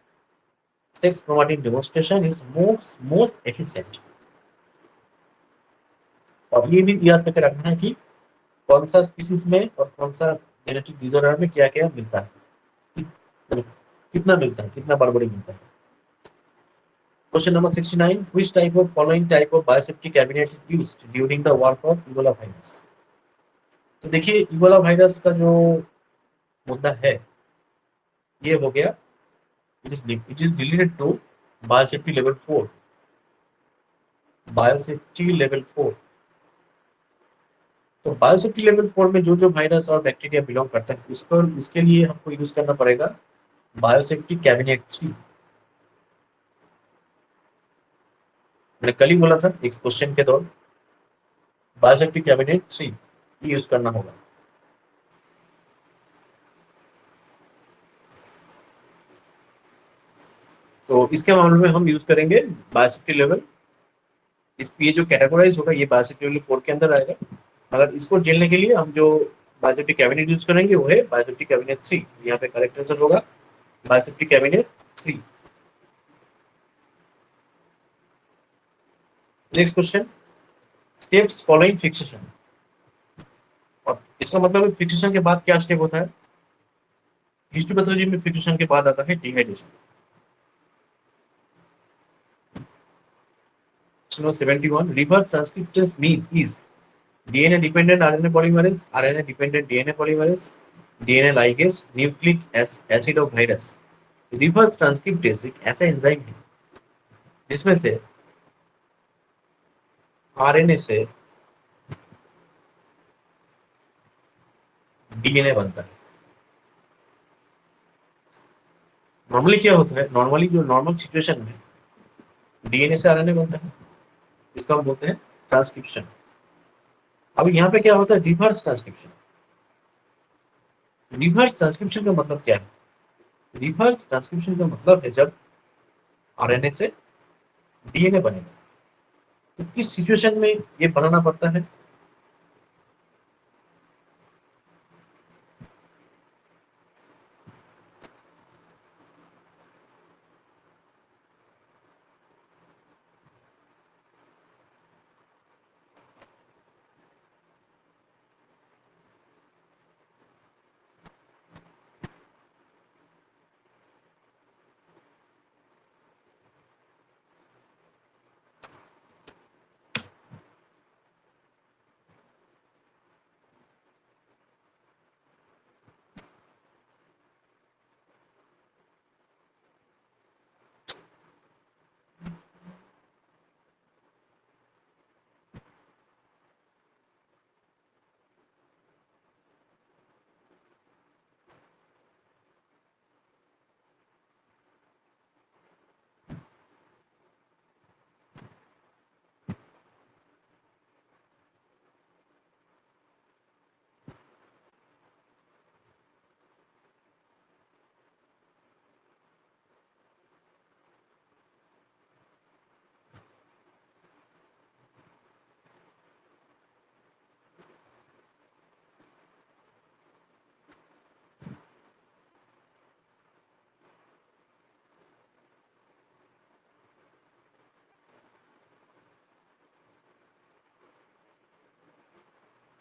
sex chromatin demonstration is most efficient. और ये भी याद करके रखना है कि कौन सा स्पीसीज में और कौन सा जेनेटिक डिसऑर्डर में क्या क्या मिलता है, कितना मिलता है, कितना बारबरी मिलता है। Question number 69, which type of following type of biosafety cabinet is used during the work of Ebola virus. तो देखिए इबोला वायरस का जो मुद्दा है ये हो गया, it is related to biosafety level 4। Biosafety level 4, तो बायोसेफ्टी लेवल 4 में जो जो वायरस और बैक्टीरिया बिलोंग करता है उसको, उसके लिए हमको यूज करना पड़ेगा बायोसेफ्टी कैबिनेट 3। मैंने कल ही बोला था एक क्वेश्चन के दौरान, बायोसेफ्टी कैबिनेट 3 यूज करना होगा। तो इसके मामले में हम यूज करेंगे बायोसेफ्टी लेवल, इस ये जो कैटेगराइज होगा ये बायोसेफ्टी लेवल 4 के अंदर आएगा। अगर इसको झेलने के लिए हम जो बायोसेफ्टी कैबिनेट यूज करेंगे वो है बायोसेफ्टी कैबिनेट 3। यहाँ पे करेक्ट आंसर होगा biosafety cabinet 3। Next question, steps following fixation. और इसका मतलब फिक्सेशन के बाद क्या स्टेप होता है? हिस्टोपैथोलॉजी में फिक्सेशन के बाद आता है dehydration. 71, reverse transcriptase means is DNA dependent RNA polymerase, RNA dependent DNA polymerase, DNA ligase, nucleic acid of virus। Reverse transcriptase एक ऐसा एंजाइम है जिसमें से आरएनए से डीएनए बनता है। नॉर्मली क्या होता है, नॉर्मली जो नॉर्मल सिचुएशन में डीएनए से आरएनए बनता है, इसको हम बोलते हैं ट्रांसक्रिप्शन। अब यहाँ पे क्या होता है, रिवर्स ट्रांसक्रिप्शन। रिवर्स ट्रांसक्रिप्शन का मतलब क्या है? रिवर्स ट्रांसक्रिप्शन का मतलब है जब आरएनए से डीएनए बनेगा। तो किस सिचुएशन में ये बनाना पड़ता है?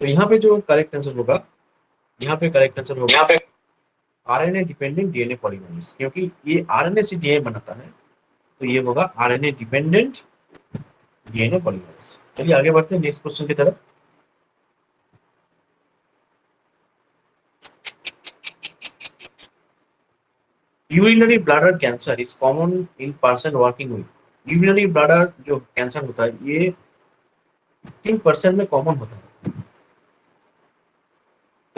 तो यहाँ पे जो करेक्ट आंसर होगा, यहाँ पे करेक्ट आंसर होगा यहाँ पे आरएनए डिपेंडेंट डीएनए पॉलीमरेज, क्योंकि ये आरएनए से डीएनए बनाता है, तो ये होगा आरएनए डिपेंडेंट डीएनए पॉलीमरेज। चलिए आगे बढ़ते हैं नेक्स्ट क्वेश्चन की तरफ। Urinary bladder cancer is common in person working with. Urinary bladder जो कैंसर होता है ये किन पर्सन में कॉमन होता है?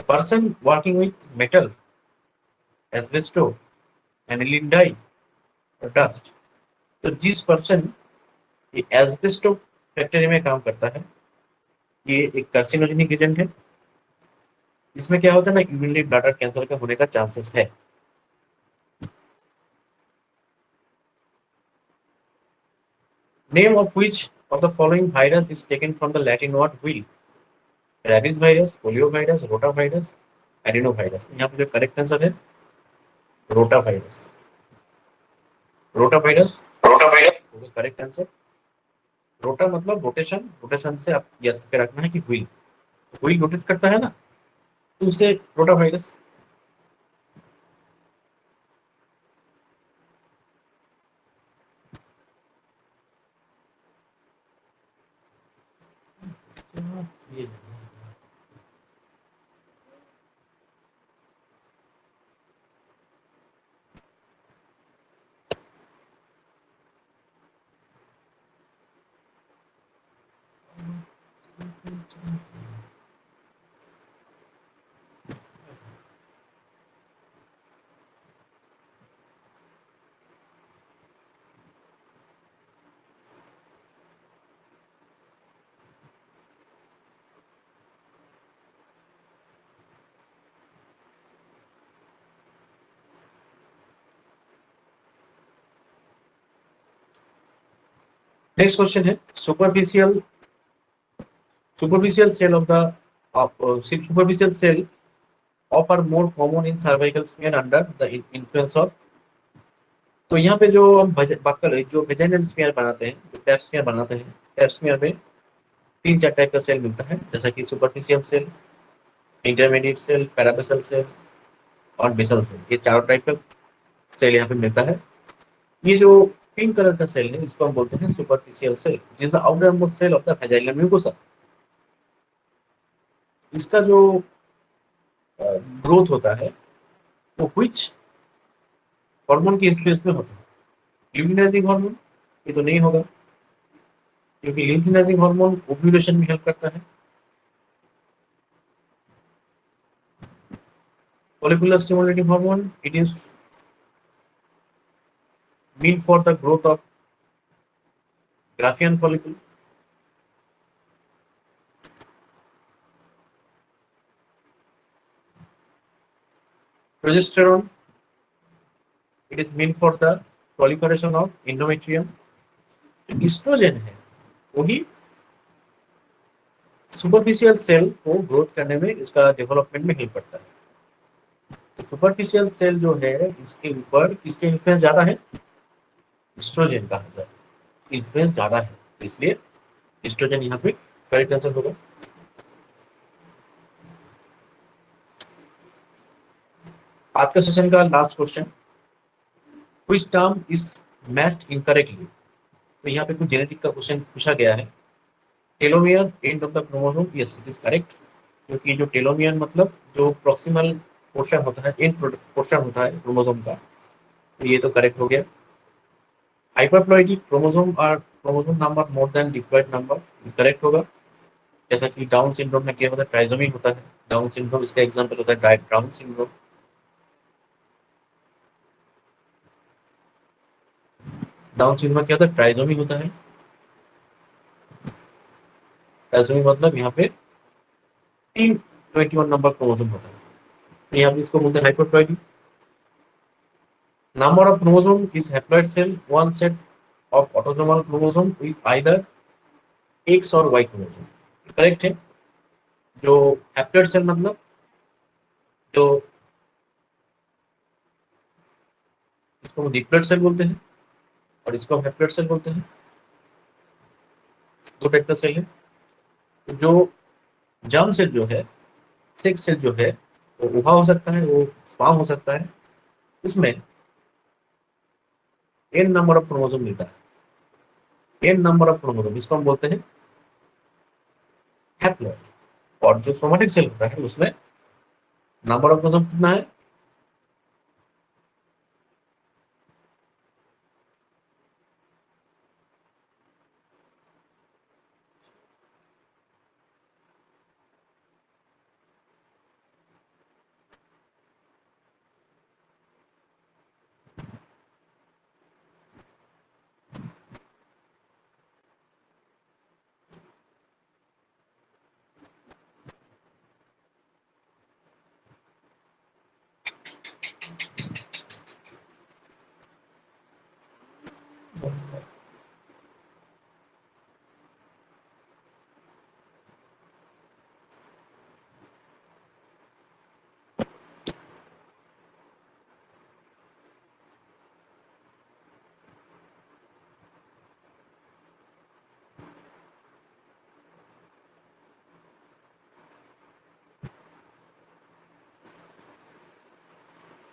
Person working with metal, asbestos, aniline dye और डस्ट। तो जिस पर्सन ये एस्बेस्टो फैक्ट्री में काम करता है, ये एक कार्सिनोजेनिक एजेंट है। इसमें क्या होता है ना, यूरिनरी ब्लैडर कैंसर का होने का चांसेस है। Name of which of the following virus is taken from the Latin word wheel? Rabies virus, polio virus, rota virus, adeno virus. यहाँ पे जो करेक्ट आंसर है रोटा वायरस। रोटा वायरस होगा correct answer. रोटा मतलब rotation, rotation से आप याद करके रखना है कि व्हील, व्हील रोटेट करता है ना, तो उसे रोटा वायरस। नेक्स्ट क्वेश्चन है superficial superficial cell of the superficial cell of are more common in cervical smear under the influence of। तो यहाँ पे जो हम बक्कल जो वेजाइनल स्मीयर बनाते हैं, जो टैप स्मीयर बनाते हैं, टैप स्मीयर में तीन चार टाइप का सेल मिलता है, जैसा कि superficial cell, intermediate cell, parabasal cell और बेसल सेल। ये चारों टाइप का सेल यहाँ पे मिलता है। ये जो पिंक कलर का सेल है इसको हम बोलते हैं superficial cell, is the outer most cell of the vaginal mucosa. इसका जो ग्रोथ होता है वो व्हिच हार्मोन के इन्फ्लुएंस में होता है? ल्यूमिनाइजिंग हार्मोन? ये तो नहीं होगा, क्योंकि ल्यूमिनाइजिंग हार्मोन ओव्यूलेशन में हेल्प करता है। follicular stimulating hormone, it is mean for the growth of Graafian follicle. Progesterone, it is mean for the proliferation of endometrium. Estrogen है वही सुपरफिशियल सेल को ग्रोथ करने में, इसका डेवलपमेंट में हेल्प करता है। तो सुपरफिशियल सेल जो है इसके ऊपर किसके इन्फ्लुएंस ज्यादा है? एस्ट्रोजन का इन्फ्लुएंस ज्यादा है, तो इसलिए एस्ट्रोजन यहाँ पे करेक्ट आंसर होगा। आज का सेशन का last question, which term is matched incorrectly? तो यहाँ पे कुछ जेनेटिक का क्वेश्चन पूछा गया है। Telomere end of the chromosome, yes it is correct, क्योंकि जो टेलोमियर मतलब जो प्रॉक्सिमल पोर्शन होता है, एंड पोर्शन होता है क्रोमोसोम का, तो ये तो करेक्ट हो गया। हाइपरप्लॉइडी क्रोमोसोम और chromosome number more than diploid number, correct होगा। जैसा कि डाउन सिंड्रोम में क्या होता है, ट्राइसोमी होता है। डाउन सिंड्रोम इसका एग्जांपल होता है डाउन सिंड्रोम। डाउन सिंड्रोम में क्या होता है, ट्राइसोमी होता है। ट्राइसोमी मतलब यहाँ पे 321 नंबर क्रोमोसोम होता है, तो यहाँ पे इसको बोलते हैं हाइपरप्लॉइडी। Number of chromosome is haploid cell, one set of autosomal chromosome with either X और Y chromosome, करेक्ट है। जो हैप्लॉइड सेल मतलब जो इसको डिप्लॉइड सेल बोलते हैं और इसको हम हैप्लॉइड सेल बोलते हैं, दो टाइप का सेल है। जो जर्म सेल जो है, सेक्स सेल जो है, वो उभा हो सकता है, वो स्वाम हो सकता है, उसमें n नंबर ऑफ क्रोमोसोम मिलता है। n नंबर ऑफ क्रोमोसोम, इसको हम बोलते हैं हैप्लॉइड। और जो सोमेटिक सेल होता है उसमें नंबर ऑफ क्रोमोसोम कितना है?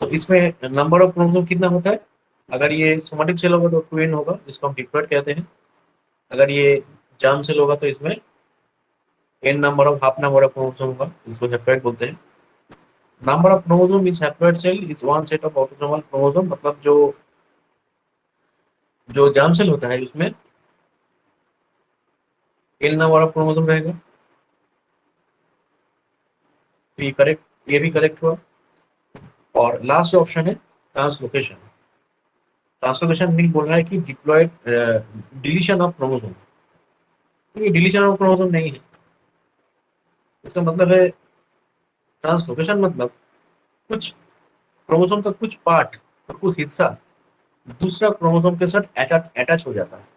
तो इसमें नंबर ऑफ क्रोमोसोम कितना होता है? अगर ये सोमेटिक सेल होगा तो 2n होगा, जिसको हम डिप्लॉइड कहते हैं। अगर ये जर्म सेल होगा तो इसमें n number of half number of chromosome होगा, जिसको हेप्लॉइड बोलते हैं। Number of chromosome is haploid cell is one set of autosomal chromosome, मतलब जो जो जर्म सेल होता है उसमें n नंबर ऑफ क्रोमोसोम रहेगा। तो ये करेक्ट, ये भी करेक्ट हुआ। और लास्ट जो ऑप्शन है ट्रांसलोकेशन। ट्रांसलोकेशन मीन बोल रहा है कि डिप्लॉयड डिलीशन ऑफ क्रोमोसोम। तो ये डिलीशन ऑफ क्रोमोसोम नहीं है, इसका मतलब है ट्रांसलोकेशन मतलब कुछ क्रोमोसोम का कुछ पार्ट और कुछ हिस्सा दूसरा क्रोमोसोम के साथ अटैच हो जाता है।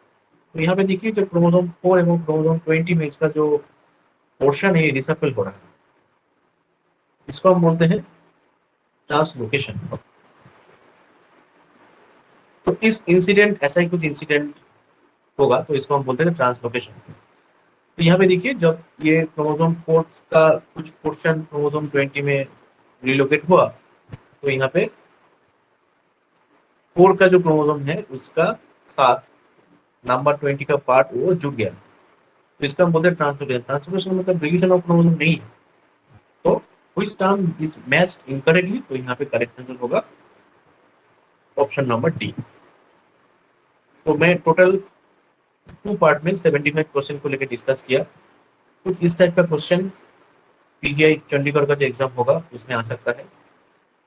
तो यहाँ पे देखिए जो क्रोमोसोम 4 एवं क्रोमोसोम 20 में इसका जो पोर्शन है रिसप्पल हो रहा है, इसको हम बोलते हैं ट्रांसलोकेशन। तो इस इंसिडेंट, ऐसा ही कुछ इंसिडेंट होगा तो इसको हम बोलते हैं ट्रांसलोकेशन। तो यहाँ पे देखिए जब ये क्रोमोसोम 4 का कुछ पोर्शन क्रोमोसोम 20 में रिलोकेट हुआ, तो यहाँ पे 4 का जो क्रोमोसोम है उसका साथ नंबर 20 का पार्ट वो जुड़ गया। तो इसका हम बोलते हैं ट्रांसलोकेशन। ट्रांसलोकेशन मतलब डिलीशन ऑफ क्रोमोसोम नहीं है। तो which term is matched incorrectly, तो यहाँ पे करेक्ट आंसर होगा ऑप्शन नंबर डी। तो मैं टोटल 2 पार्ट में 75 क्वेश्चन को लेकर डिस्कस किया। कुछ इस टाइप का क्वेश्चन पीजीआई चंडीगढ़ का जो एग्जाम होगा उसमें आ सकता है।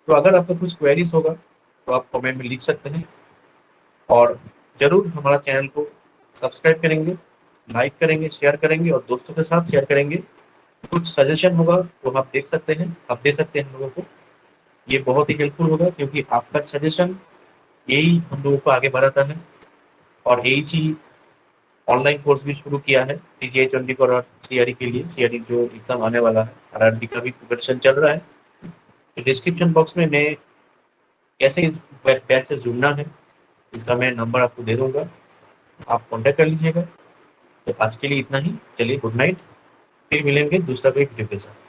तो अगर आपका कुछ क्वेरीज होगा तो आप कमेंट में लिख सकते हैं, और जरूर हमारा चैनल को सब्सक्राइब करेंगे, लाइक करेंगे, शेयर करेंगे और दोस्तों के साथ शेयर करेंगे। कुछ सजेशन होगा तो आप देख सकते हैं, आप दे सकते हैं हम लोगों को। ये बहुत ही हेल्पफुल होगा क्योंकि आपका सजेशन यही हम लोगों को आगे बढ़ाता है। और यही चीज ऑनलाइन कोर्स भी शुरू किया है पीजीआई चंडीगढ़ और सीआरई के लिए। सीआरई जो एग्जाम आने वाला है, आरआरबी का भी प्रिपरेशन चल रहा है। तो डिस्क्रिप्शन बॉक्स में मैं कैसे इस बैच से जुड़ना है इसका मैं नंबर आपको दे दूंगा, आप कॉन्टेक्ट कर लीजिएगा। तो आज के लिए इतना ही, चलिए गुड नाइट, फिर मिलेंगे दूसरा कोई वीडियो के साथ।